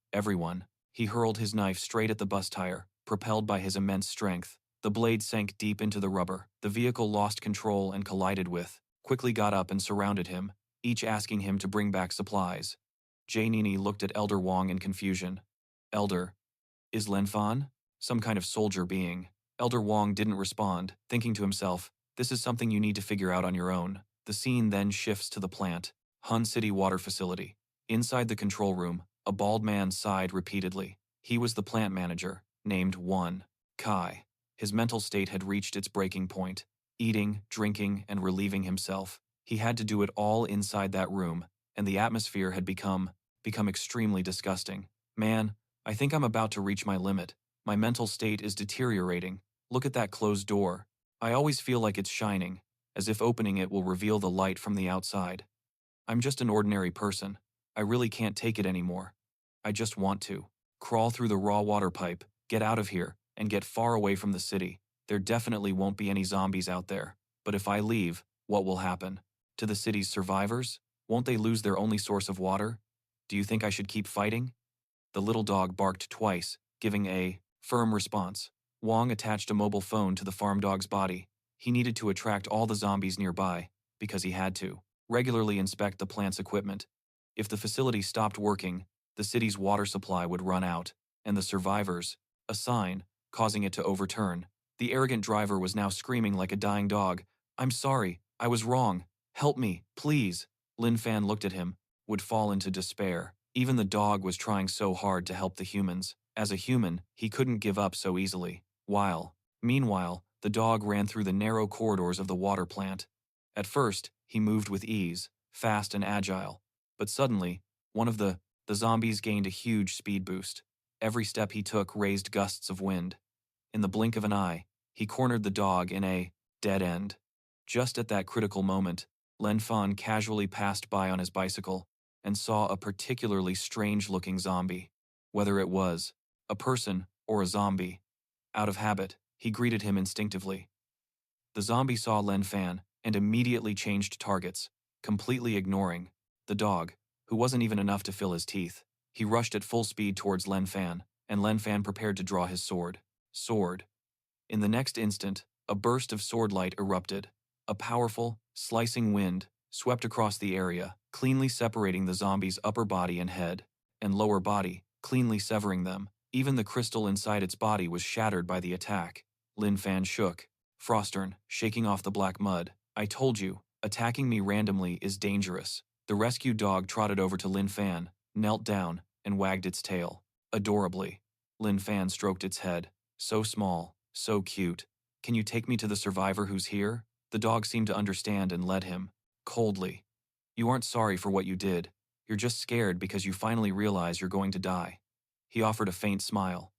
he hurled his knife straight at the bus tire, propelled by his immense strength. The blade sank deep into the rubber. The vehicle lost control and collided with, quickly got up and surrounded him, each asking him to bring back supplies. Jan Nini looked at Elder Wang in confusion. Elder, is Lin Fan some kind of soldier being? Elder Wang didn't respond, thinking to himself, this is something you need to figure out on your own. The scene then shifts to the plant. Hun City Water Facility. Inside the control room, a bald man sighed repeatedly. He was the plant manager, named Wan Kai. His mental state had reached its breaking point. Eating, drinking, and relieving himself. He had to do it all inside that room, and the atmosphere had become extremely disgusting. Man, I think I'm about to reach my limit. My mental state is deteriorating. Look at that closed door. I always feel like it's shining, as if opening it will reveal the light from the outside. I'm just an ordinary person. I really can't take it anymore. I just want to crawl through the raw water pipe, get out of here, and get far away from the city. There definitely won't be any zombies out there. But if I leave, what will happen? To the city's survivors? Won't they lose their only source of water? Do you think I should keep fighting? The little dog barked twice, giving a firm response. Wang attached a mobile phone to the farm dog's body. He needed to attract all the zombies nearby, because he had to regularly inspect the plant's equipment. If the facility stopped working, the city's water supply would run out, and the survivors, a sign, causing it to overturn. The arrogant driver was now screaming like a dying dog. I'm sorry, I was wrong. Help me, please. Lin Fan looked at him, would fall into despair. Even the dog was trying so hard to help the humans. As a human, he couldn't give up so easily. Meanwhile, the dog ran through the narrow corridors of the water plant. At first, he moved with ease, fast and agile. But suddenly, one of the zombies gained a huge speed boost. Every step he took raised gusts of wind. In the blink of an eye, he cornered the dog in a dead end. Just at that critical moment, Lin Fan casually passed by on his bicycle and saw a particularly strange-looking zombie. Whether it was a person or a zombie, out of habit, he greeted him instinctively. The zombie saw Lin Fan and immediately changed targets, completely ignoring the dog, who wasn't even enough to fill his teeth. He rushed at full speed towards Lin Fan, and Lin Fan prepared to draw his sword. In the next instant, a burst of sword light erupted. A powerful, slicing wind swept across the area, cleanly separating the zombie's upper body and head, and lower body, cleanly severing them. Even the crystal inside its body was shattered by the attack. Lin Fan shook, frostern, shaking off the black mud. I told you, attacking me randomly is dangerous. The rescued dog trotted over to Lin Fan, knelt down, and wagged its tail. Adorably. Lin Fan stroked its head. So small, so cute. Can you take me to the survivor who's here? The dog seemed to understand and led him, coldly. You aren't sorry for what you did. You're just scared because you finally realize you're going to die. He offered a faint smile.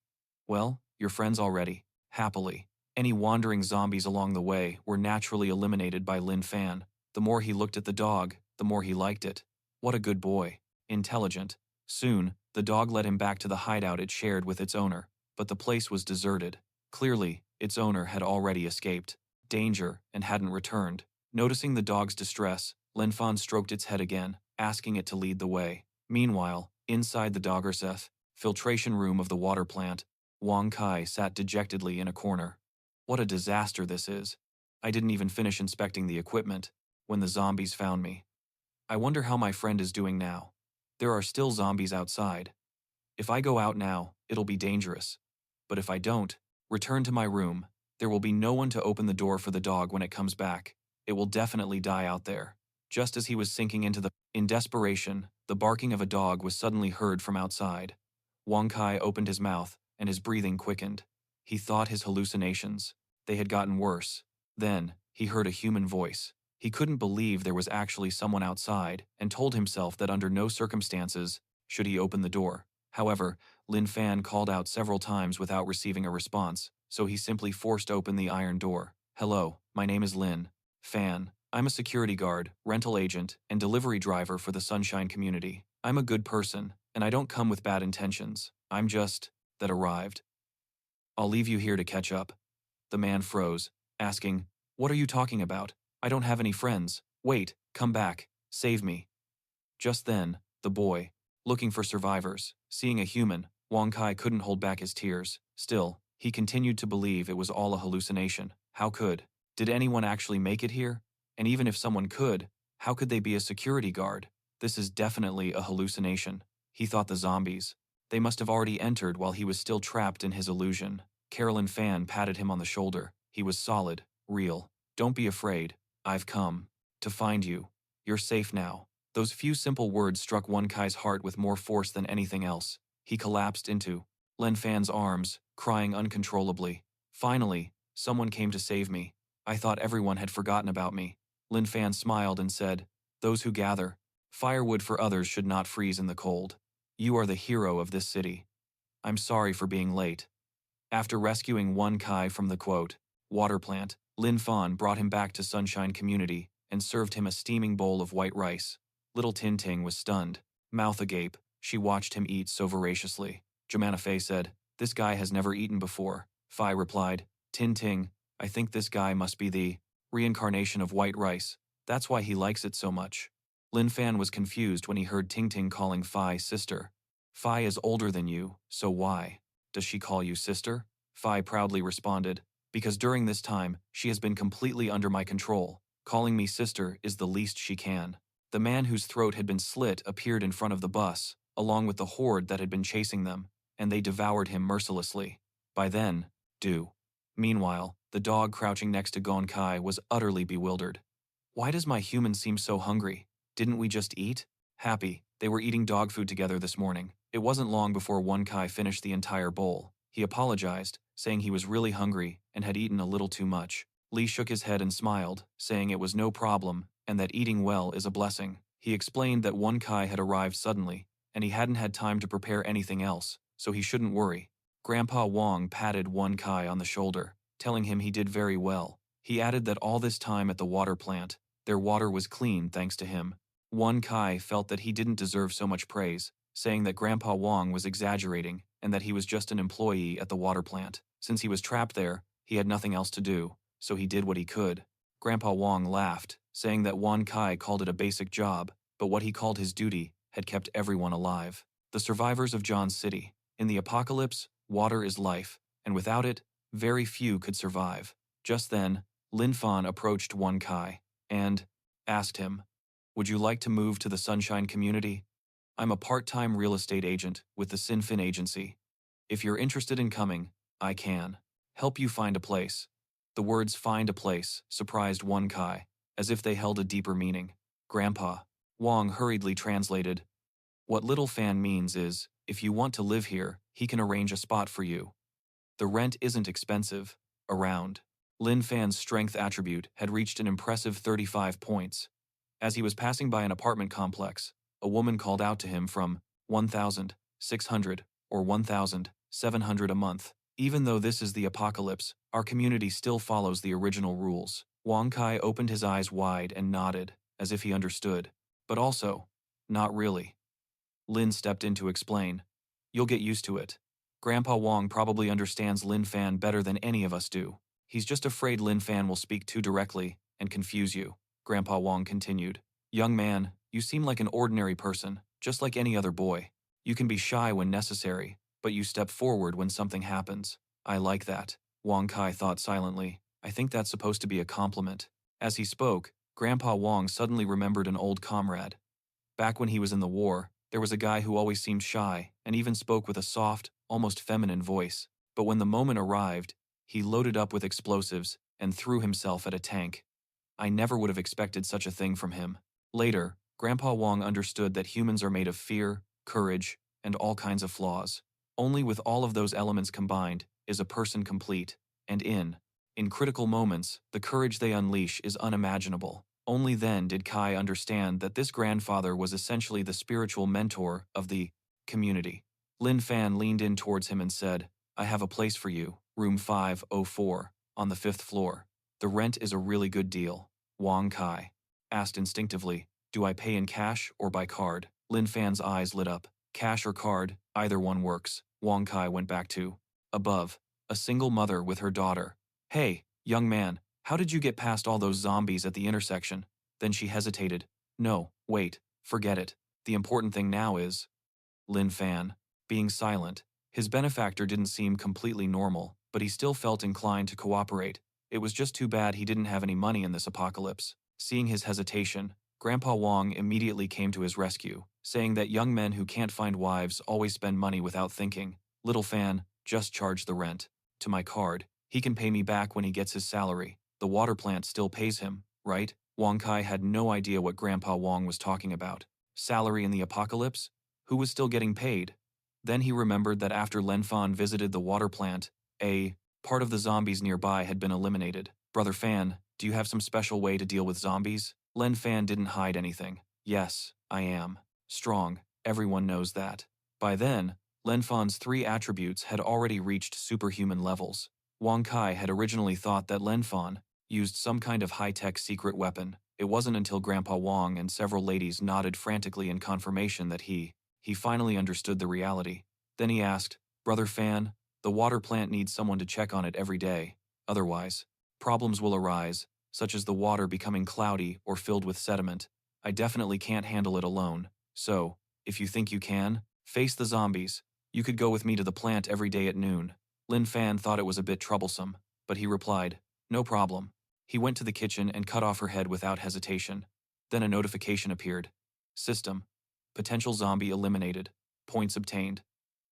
Well, you're friends already. Happily. Any wandering zombies along the way were naturally eliminated by Lin Fan. The more he looked at the dog, the more he liked it. What a good boy. Intelligent. Soon, the dog led him back to the hideout it shared with its owner. But the place was deserted. Clearly, its owner had already escaped danger and hadn't returned. Noticing the dog's distress, Lin Fan stroked its head again, asking it to lead the way. Meanwhile, inside the REGRESSED filtration room of the water plant, Wang Kai sat dejectedly in a corner. What a disaster this is. I didn't even finish inspecting the equipment. when the zombies found me. I wonder how my friend is doing now. There are still zombies outside. If I go out now, it'll be dangerous. But if I don't, return to my room, there will be no one to open the door for the dog when it comes back. It will definitely die out there. Just as he was sinking in desperation, the barking of a dog was suddenly heard from outside. Wang Kai opened his mouth, and his breathing quickened. He thought his hallucinations. They had gotten worse. Then, he heard a human voice. He couldn't believe there was actually someone outside, and told himself that under no circumstances should he open the door. However, Lin Fan called out several times without receiving a response, so he simply forced open the iron door. "Hello, my name is Lin Fan. I'm a security guard, rental agent, and delivery driver for the Sunshine community. I'm a good person, and I don't come with bad intentions. I'm just that arrived. I'll leave you here to catch up." The man froze, asking, "What are you talking about? I don't have any friends. Wait, come back, save me." Just then, the boy, looking for survivors, seeing a human, Wang Kai couldn't hold back his tears. Still, he continued to believe it was all a hallucination. How did anyone actually make it here? And even if someone could, how could they be a security guard? This is definitely a hallucination. He thought the zombies. They must have already entered while he was still trapped in his illusion. Carolyn Fan patted him on the shoulder. He was solid, real. "Don't be afraid. I've come to find you. You're safe now." Those few simple words struck Wang Kai's heart with more force than anything else. He collapsed into Lin Fan's arms, crying uncontrollably. "Finally, someone came to save me. I thought everyone had forgotten about me." Lin Fan smiled and said, "Those who gather firewood for others should not freeze in the cold. You are the hero of this city. I'm sorry for being late." After rescuing Wang Kai from the water plant, Lin Fan brought him back to Sunshine Community and served him a steaming bowl of white rice. Little Tin Ting was stunned. Mouth agape, she watched him eat so voraciously. Jemana Fei said, "This guy has never eaten before." Fai replied, "Tin Ting, I think this guy must be the reincarnation of white rice. That's why he likes it so much." Lin Fan was confused when he heard Ting Ting calling Fai sister. "Fai is older than you, so why does she call you sister?" Fai proudly responded, "Because during this time, she has been completely under my control. Calling me sister is the least she can." The man whose throat had been slit appeared in front of the bus, along with the horde that had been chasing them, and they devoured him mercilessly. By then, Meanwhile, the dog crouching next to Gon Kai was utterly bewildered. "Why does my human seem so hungry? Didn't we just eat?" Happy, they were eating dog food together this morning. It wasn't long before Wang Kai finished the entire bowl. He apologized, saying he was really hungry and had eaten a little too much. Li shook his head and smiled, saying it was no problem and that eating well is a blessing. He explained that Wang Kai had arrived suddenly, and he hadn't had time to prepare anything else, so he shouldn't worry. Grandpa Wang patted Wang Kai on the shoulder, telling him he did very well. He added that all this time at the water plant, their water was clean thanks to him. Wang Kai felt that he didn't deserve so much praise, saying that Grandpa Wang was exaggerating and that he was just an employee at the water plant. Since he was trapped there, he had nothing else to do, so he did what he could. Grandpa Wang laughed, saying that Wang Kai called it a basic job, but what he called his duty had kept everyone alive. The survivors of John's city. In the apocalypse, water is life, and without it, very few could survive. Just then, Lin Fan approached Wang Kai and asked him, "Would you like to move to the Sunshine community? I'm a part-time real estate agent with the Sin Fin agency. If you're interested in coming, I can help you find a place." The words "find a place" surprised Wang Kai, as if they held a deeper meaning. Grandpa Wang hurriedly translated, "What Little Fan means is, if you want to live here, he can arrange a spot for you. The rent isn't expensive. Around." Lin Fan's strength attribute had reached an impressive 35 points. As he was passing by an apartment complex, a woman called out to him from 1,600 or 1,700 a month. Even though this is the apocalypse, our community still follows the original rules. Wang Kai opened his eyes wide and nodded, as if he understood. But also, not really. Lin stepped in to explain. "You'll get used to it. Grandpa Wang probably understands Lin Fan better than any of us do. He's just afraid Lin Fan will speak too directly and confuse you." Grandpa Wang continued. "Young man, you seem like an ordinary person, just like any other boy. You can be shy when necessary, but you step forward when something happens. I like that." Wang Kai thought silently. I think that's supposed to be a compliment. As he spoke, Grandpa Wong suddenly remembered an old comrade. Back when he was in the war, there was a guy who always seemed shy and even spoke with a soft, almost feminine voice. But when the moment arrived, he loaded up with explosives and threw himself at a tank. I never would have expected such a thing from him. Later, Grandpa Wong understood that humans are made of fear, courage, and all kinds of flaws. Only with all of those elements combined is a person complete, and in critical moments, the courage they unleash is unimaginable. Only then did Kai understand that this grandfather was essentially the spiritual mentor of the community. Lin Fan leaned in towards him and said, "I have a place for you, room 504, on the 5th floor. The rent is a really good deal." Wong Kai asked instinctively, "Do I pay in cash or by card?" Lin Fan's eyes lit up. "Cash or card, either one works." Wong Kai went back to above, a single mother with her daughter. "Hey, young man, how did you get past all those zombies at the intersection?" Then she hesitated. "No, wait, forget it. The important thing now is..." Lin Fan, being silent. His benefactor didn't seem completely normal, but he still felt inclined to cooperate. It was just too bad he didn't have any money in this apocalypse. Seeing his hesitation, Grandpa Wong immediately came to his rescue, saying that young men who can't find wives always spend money without thinking. "Little Fan, just charge the rent to my card. He can pay me back when he gets his salary. The water plant still pays him, right?" Wong Kai had no idea what Grandpa Wong was talking about. Salary in the apocalypse? Who was still getting paid? Then he remembered that after Lin Fan visited the water plant, a part of the zombies nearby had been eliminated. "Brother Fan, do you have some special way to deal with zombies?" Lin Fan didn't hide anything. "Yes, I am strong. Everyone knows that." By then, Lin Fan's 3 attributes had already reached superhuman levels. Wong Kai had originally thought that Lin Fan used some kind of high-tech secret weapon. It wasn't until Grandpa Wong and several ladies nodded frantically in confirmation that he finally understood the reality. Then he asked, "Brother Fan, the water plant needs someone to check on it every day. Otherwise, problems will arise, such as the water becoming cloudy or filled with sediment. I definitely can't handle it alone. So, if you think you can, face the zombies. You could go with me to the plant every day at noon." Lin Fan thought it was a bit troublesome, but he replied, "No problem." He went to the kitchen and cut off her head without hesitation. Then a notification appeared. System: potential zombie eliminated. Points obtained.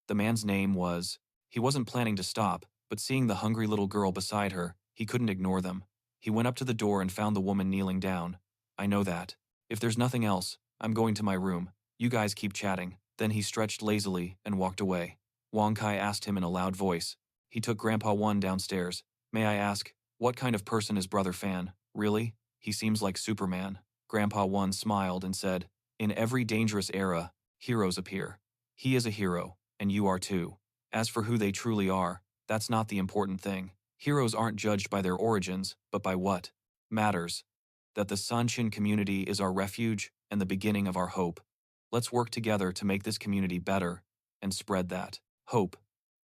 The man's name was... He wasn't planning to stop, but seeing the hungry little girl beside her, he couldn't ignore them. He went up to the door and found the woman kneeling down. "I know that. If there's nothing else, I'm going to my room. You guys keep chatting." Then he stretched lazily and walked away. Wong Kai asked him in a loud voice. He took Grandpa One downstairs. "May I ask, what kind of person is Brother Fan? Really? He seems like Superman." Grandpa One smiled and said, "In every dangerous era, heroes appear. He is a hero, and you are too. As for who they truly are, that's not the important thing. Heroes aren't judged by their origins, but by what matters. That the Sanchin community is our refuge and the beginning of our hope. Let's work together to make this community better and spread that hope.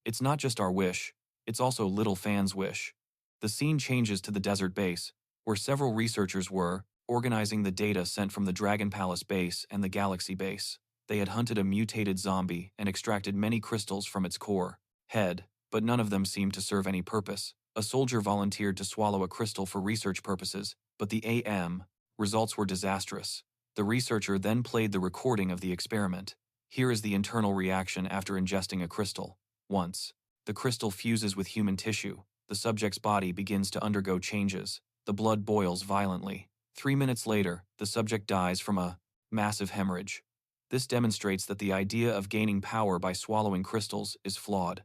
It's not just our wish, it's also Little Fan's wish." The scene changes to the desert base, where several researchers were organizing the data sent from the Dragon Palace base and the Galaxy base. They had hunted a mutated zombie and extracted many crystals from its core head, but none of them seemed to serve any purpose. A soldier volunteered to swallow a crystal for research purposes, but the AM results were disastrous. The researcher then played the recording of the experiment. Here is the internal reaction after ingesting a crystal. Once the crystal fuses with human tissue, the subject's body begins to undergo changes. The blood boils violently. 3 minutes later, the subject dies from a massive hemorrhage. This demonstrates that the idea of gaining power by swallowing crystals is flawed.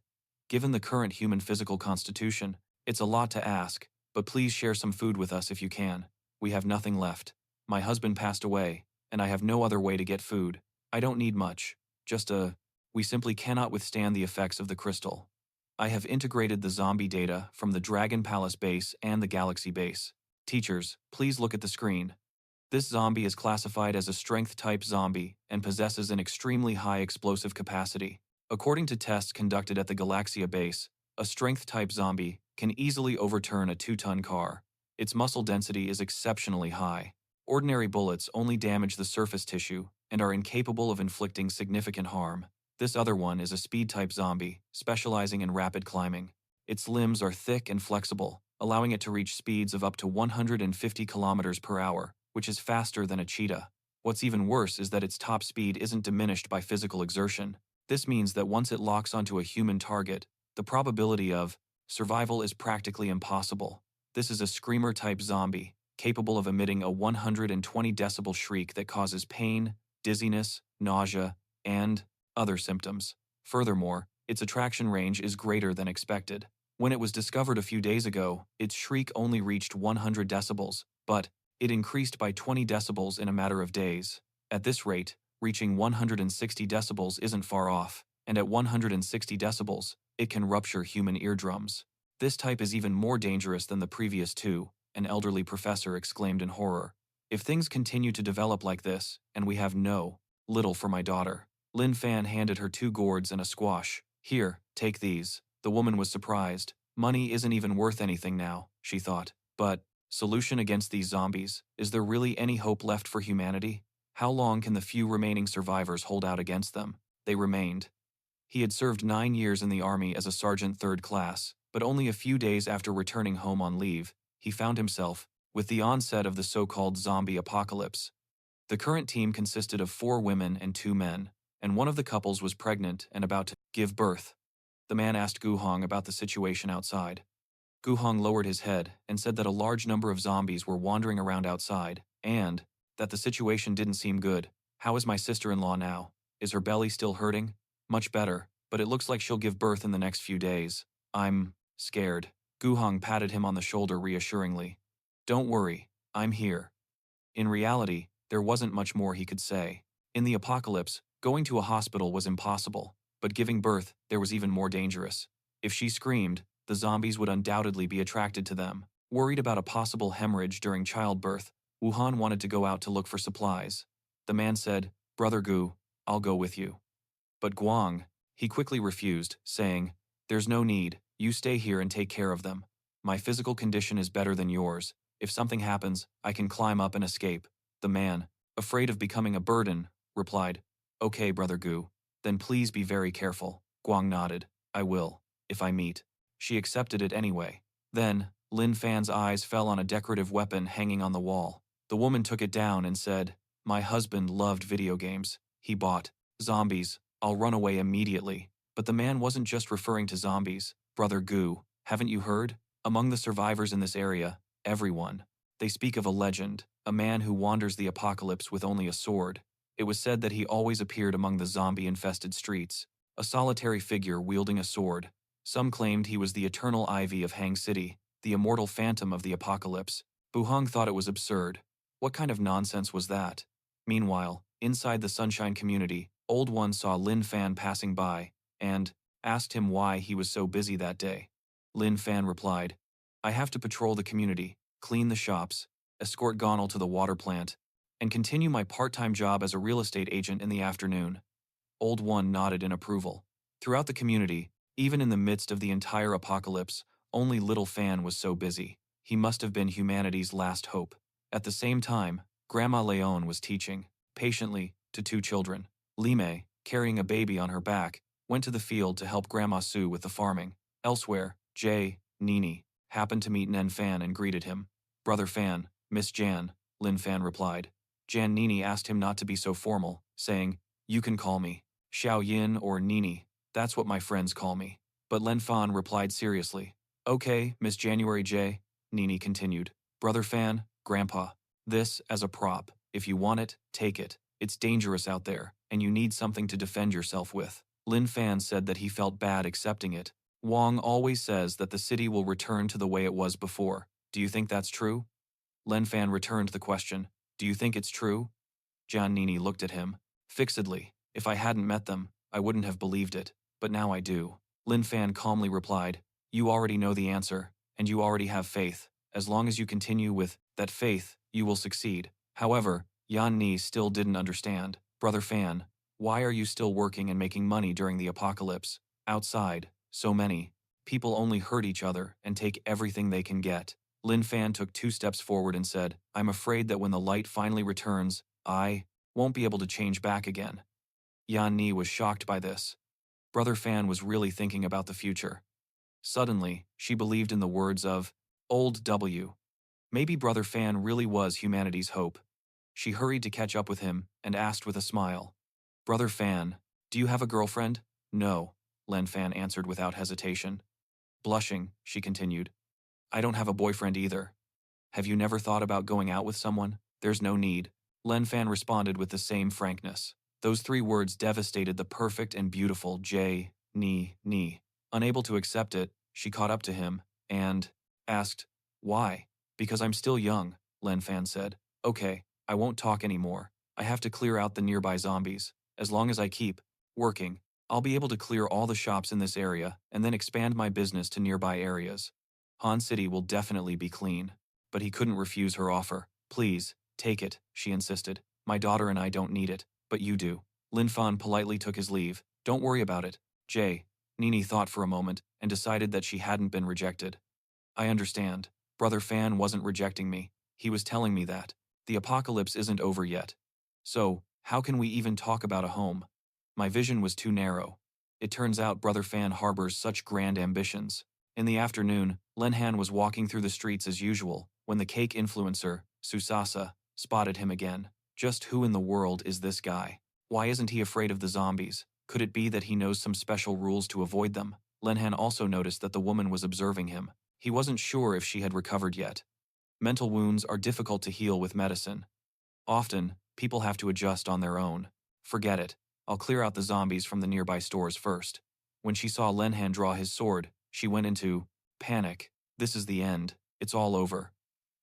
Given the current human physical constitution, it's a lot to ask, but please share some food with us if you can. We have nothing left. My husband passed away, and I have no other way to get food. I don't need much, just we simply cannot withstand the effects of the crystal. I have integrated the zombie data from the Dragon Palace base and the Galaxy base. Teachers, please look at the screen. This zombie is classified as a strength-type zombie and possesses an extremely high explosive capacity. According to tests conducted at the Galaxia base, a strength-type zombie can easily overturn a 2-ton car. Its muscle density is exceptionally high. Ordinary bullets only damage the surface tissue and are incapable of inflicting significant harm. This other one is a speed-type zombie, specializing in rapid climbing. Its limbs are thick and flexible, allowing it to reach speeds of up to 150 kilometers per hour. which is faster than a cheetah. What's even worse is that its top speed isn't diminished by physical exertion. This means that once it locks onto a human target, the probability of survival is practically impossible. This is a screamer-type zombie, capable of emitting a 120 decibel shriek that causes pain, dizziness, nausea, and other symptoms. Furthermore, its attraction range is greater than expected. When it was discovered a few days ago, its shriek only reached 100 decibels, but it increased by 20 decibels in a matter of days. At this rate, reaching 160 decibels isn't far off, and at 160 decibels, it can rupture human eardrums. This type is even more dangerous than the previous two, an elderly professor exclaimed in horror. If things continue to develop like this, and we have no little for my daughter. Lin Fan handed her 2 gourds and a squash. Here, take these. The woman was surprised. Money isn't even worth anything now, she thought. But, solution against these zombies, is there really any hope left for humanity? How long can the few remaining survivors hold out against them? They remained. He had served 9 years in the army as a sergeant 3rd class, but only a few days after returning home on leave, he found himself with the onset of the so-called zombie apocalypse. The current team consisted of 4 women and 2 men, and one of the couples was pregnant and about to give birth. The man asked Gu Hong about the situation outside. Gu Hong lowered his head and said that a large number of zombies were wandering around outside, and that the situation didn't seem good. How is my sister-in-law now? Is her belly still hurting? Much better, but it looks like she'll give birth in the next few days. I'm scared. Gu Hong patted him on the shoulder reassuringly. Don't worry, I'm here. In reality, there wasn't much more he could say. In the apocalypse, going to a hospital was impossible, but giving birth there was even more dangerous. If she screamed, the zombies would undoubtedly be attracted to them. Worried about a possible hemorrhage during childbirth, Wuhan wanted to go out to look for supplies. The man said, "Brother Gu, I'll go with you." But Guang, he quickly refused, saying, "There's no need, you stay here and take care of them. My physical condition is better than yours. If something happens, I can climb up and escape." The man, afraid of becoming a burden, replied, "Okay, Brother Gu, then please be very careful." Guang nodded, "I will, if I meet." She accepted it anyway. Then, Lin Fan's eyes fell on a decorative weapon hanging on the wall. The woman took it down and said, "My husband loved video games. He bought zombies. I'll run away immediately." But the man wasn't just referring to zombies. "Brother Gu, haven't you heard? Among the survivors in this area, everyone. They speak of a legend, a man who wanders the apocalypse with only a sword. It was said that he always appeared among the zombie-infested streets, a solitary figure wielding a sword. Some claimed he was the eternal Ivy of Hang City, the immortal phantom of the apocalypse. Buhong thought it was absurd. What kind of nonsense was that? Meanwhile, inside the Sunshine community, Old One saw Lin Fan passing by, and asked him why he was so busy that day. Lin Fan replied, "I have to patrol the community, clean the shops, escort Gonal to the water plant, and continue my part-time job as a real estate agent in the afternoon." Old One nodded in approval. Throughout the community, even in the midst of the entire apocalypse, only Little Fan was so busy. He must have been humanity's last hope. At the same time, Grandma Leon was teaching, patiently, to 2 children. Lime, carrying a baby on her back, went to the field to help Grandma Sue with the farming. Elsewhere, Jan Nini happened to meet Nen Fan and greeted him. "Brother Fan, Miss Jan," Lin Fan replied. Jan Nini asked him not to be so formal, saying, "You can call me Xiao Yin or Nini. That's what my friends call me." But Lin Fan replied seriously. "Okay, Miss January J," Nini continued. "Brother Fan, Grandpa. This as a prop. If you want it, take it. It's dangerous out there, and you need something to defend yourself with." Lin Fan said that he felt bad accepting it. "Wang always says that the city will return to the way it was before. Do you think that's true?" Lin Fan returned the question. "Do you think it's true?" Jan Nini looked at him, fixedly. "If I hadn't met them, I wouldn't have believed it, but now I do." Lin Fan calmly replied, "You already know the answer, and you already have faith. As long as you continue with that faith, you will succeed." However, Jan Ni still didn't understand. "Brother Fan, why are you still working and making money during the apocalypse? Outside, so many people only hurt each other and take everything they can get." Lin Fan took 2 steps forward and said, "I'm afraid that when the light finally returns, I won't be able to change back again." Jan Ni was shocked by this. Brother Fan was really thinking about the future. Suddenly, she believed in the words of Old W. Maybe Brother Fan really was humanity's hope. She hurried to catch up with him and asked with a smile, "Brother Fan, do you have a girlfriend?" "No," Lin Fan answered without hesitation. Blushing, she continued, "I don't have a boyfriend either." "Have you never thought about going out with someone?" "There's no need," Lin Fan responded with the same frankness. Those 3 words devastated the perfect and beautiful Jan Nini. Unable to accept it, she caught up to him and asked, "Why?" "Because I'm still young," Lin Fan said. "Okay, I won't talk anymore. I have to clear out the nearby zombies. As long as I keep working, I'll be able to clear all the shops in this area and then expand my business to nearby areas. Han City will definitely be clean." But he couldn't refuse her offer. "Please, take it," she insisted. "My daughter and I don't need it, but you do." Lin Fan politely took his leave. "Don't worry about it." Nini thought for a moment and decided that she hadn't been rejected. "I understand. Brother Fan wasn't rejecting me. He was telling me that the apocalypse isn't over yet. So, how can we even talk about a home? My vision was too narrow. It turns out Brother Fan harbors such grand ambitions." In the afternoon, Lin Han was walking through the streets as usual when the cake influencer, Susasa, spotted him again. Just who in the world is this guy? Why isn't he afraid of the zombies? Could it be that he knows some special rules to avoid them? Lin Han also noticed that the woman was observing him. He wasn't sure if she had recovered yet. Mental wounds are difficult to heal with medicine. Often, people have to adjust on their own. "Forget it. I'll clear out the zombies from the nearby stores first." When she saw Lin Han draw his sword, she went into panic. "This is the end. It's all over.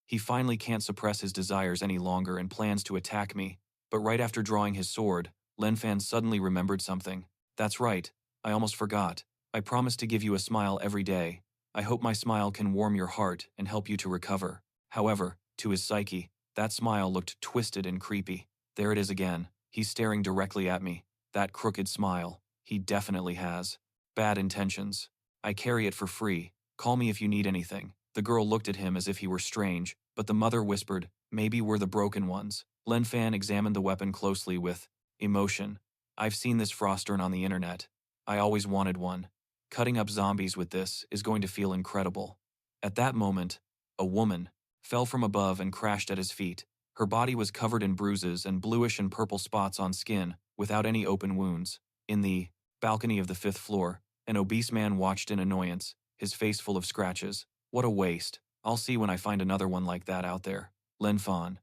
He finally can't suppress his desires any longer and plans to attack me." But right after drawing his sword, Lin Fan suddenly remembered something. "That's right. I almost forgot. I promised to give you a smile every day. I hope my smile can warm your heart and help you to recover." However, to his psyche, that smile looked twisted and creepy. There it is again. He's staring directly at me. That crooked smile. He definitely has bad intentions. "I carry it for free. Call me if you need anything." The girl looked at him as if he were strange, but the mother whispered, "Maybe we're the broken ones." Lin Fan examined the weapon closely with emotion. "I've seen this frostern on the internet. I always wanted one. Cutting up zombies with this is going to feel incredible." At that moment, a woman fell from above and crashed at his feet. Her body was covered in bruises and bluish and purple spots on skin, without any open wounds. In the balcony of the 5th floor, an obese man watched in annoyance, his face full of scratches. "What a waste. I'll see when I find another one like that out there." Lin Fan,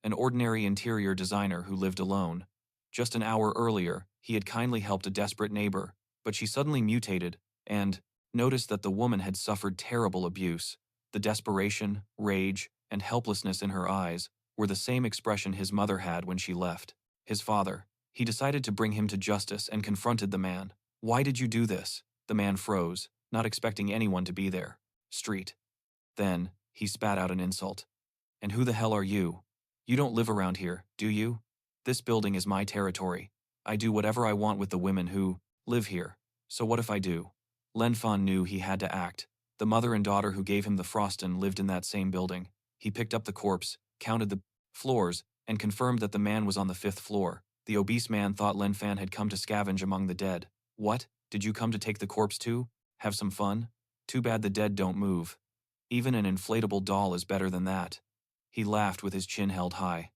an ordinary interior designer who lived alone. Just an hour earlier, he had kindly helped a desperate neighbor, but she suddenly mutated and noticed that the woman had suffered terrible abuse. The desperation, rage, and helplessness in her eyes were the same expression his mother had when she left. His father. He decided to bring him to justice and confronted the man. "Why did you do this?" The man froze, not expecting anyone to be there. "Street." Then, he spat out an insult. "And who the hell are you? You don't live around here, do you? This building is my territory. I do whatever I want with the women who live here. So what if I do?" Lin Fan knew he had to act. The mother and daughter who gave him the frostin lived in that same building. He picked up the corpse, counted the floors, and confirmed that the man was on the 5th floor. The obese man thought Lin Fan had come to scavenge among the dead. "What? Did you come to take the corpse too? Have some fun? Too bad the dead don't move. Even an inflatable doll is better than that." He laughed with his chin held high.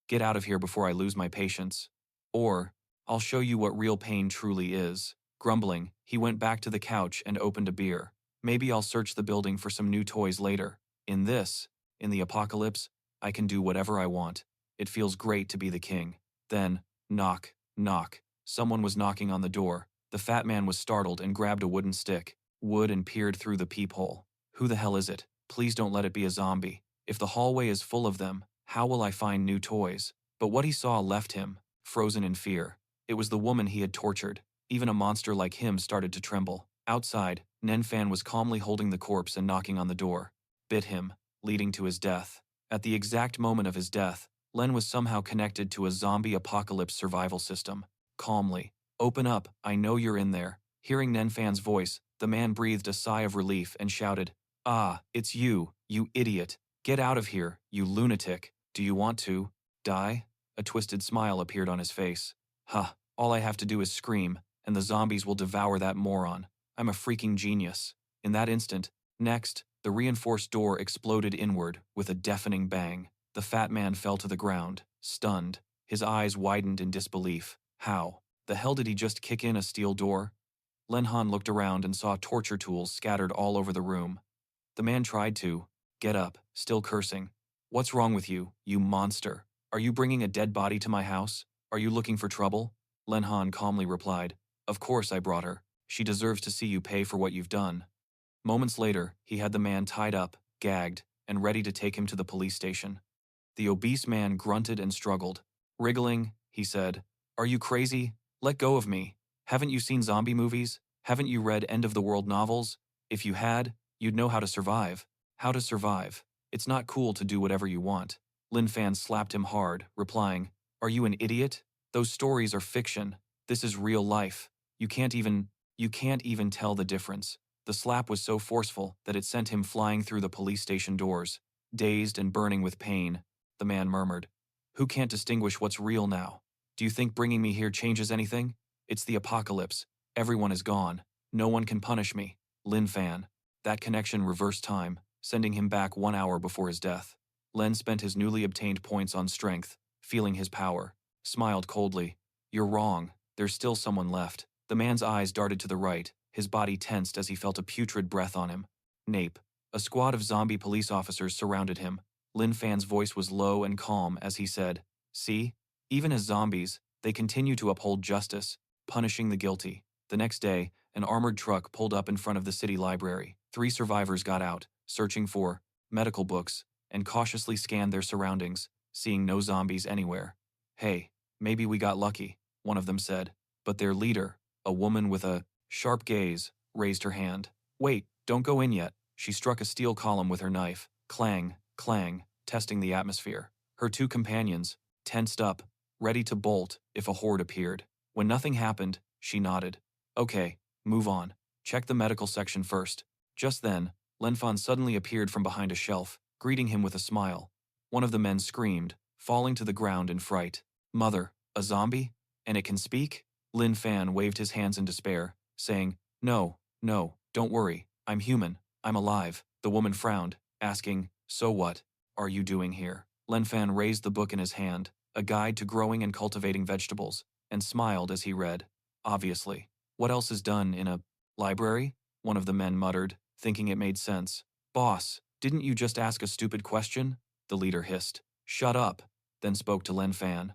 "Get out of here before I lose my patience. Or, I'll show you what real pain truly is." Grumbling, he went back to the couch and opened a beer. "Maybe I'll search the building for some new toys later. In the apocalypse, I can do whatever I want. It feels great to be the king." Then, knock, knock. Someone was knocking on the door. The fat man was startled and grabbed a wooden stick, and peered through the peephole. "Who the hell is it? Please don't let it be a zombie. If the hallway is full of them, how will I find new toys?" But what he saw left him, frozen in fear. It was the woman he had tortured. Even a monster like him started to tremble. Outside, Lin Fan was calmly holding the corpse and knocking on the door. Bit him, leading to his death. At the exact moment of his death, Len was somehow connected to a zombie apocalypse survival system. Calmly, "Open up, I know you're in there." Hearing Lin Fan's voice, the man breathed a sigh of relief and shouted, "Ah, it's you, you idiot. Get out of here, you lunatic. Do you want to die?" A twisted smile appeared on his face. "Huh, all I have to do is scream, and the zombies will devour that moron. I'm a freaking genius." In that instant, the reinforced door exploded inward with a deafening bang. The fat man fell to the ground, stunned. His eyes widened in disbelief. How the hell did he just kick in a steel door? Lin Han looked around and saw torture tools scattered all over the room. The man tried to get up, still cursing. What's wrong with you, you monster? Are you bringing a dead body to my house? Are you looking for trouble? Lin Han calmly replied, Of course I brought her. She deserves to see you pay for what you've done. Moments later, he had the man tied up, gagged, and ready to take him to the police station. The obese man grunted and struggled. Wriggling, he said, Are you crazy? Let go of me. Haven't you seen zombie movies? Haven't you read end-of-the-world novels? If you had, you'd know how to survive. How to survive. It's not cool to do whatever you want. Lin Fan slapped him hard, replying, Are you an idiot? Those stories are fiction. This is real life. You can't even tell the difference. The slap was so forceful that it sent him flying through the police station doors. Dazed and burning with pain, the man murmured, Who can't distinguish what's real now? Do you think bringing me here changes anything? It's the apocalypse. Everyone is gone. No one can punish me. Lin Fan. That connection reversed time, sending him back 1 hour before his death. Len spent his newly obtained points on strength, feeling his power, smiled coldly. You're wrong. There's still someone left. The man's eyes darted to the right, his body tensed as he felt a putrid breath on him. Nape. A squad of zombie police officers surrounded him. Lin Fan's voice was low and calm as he said, See? Even as zombies, they continue to uphold justice, punishing the guilty. The next day, an armored truck pulled up in front of the city library. 3 survivors got out, searching for medical books, and cautiously scanned their surroundings, seeing no zombies anywhere. Hey, maybe we got lucky, one of them said. But their leader, a woman with a sharp gaze, raised her hand. Wait, don't go in yet. She struck a steel column with her knife. Clang, clang, testing the atmosphere. Her 2 companions, tensed up, ready to bolt if a horde appeared. When nothing happened, she nodded. Okay, move on. Check the medical section first. Just then, Lin Fan suddenly appeared from behind a shelf, greeting him with a smile. One of the men screamed, falling to the ground in fright. Mother, a zombie? And it can speak? Lin Fan waved his hands in despair, saying, No, don't worry. I'm human. I'm alive. The woman frowned, asking, So what are you doing here? Lin Fan raised the book in his hand, a guide to growing and cultivating vegetables, and smiled as he read. Obviously. What else is done in a library? One of the men muttered, thinking it made sense. Boss, didn't you just ask a stupid question? The leader hissed. Shut up, then spoke to Lin Fan.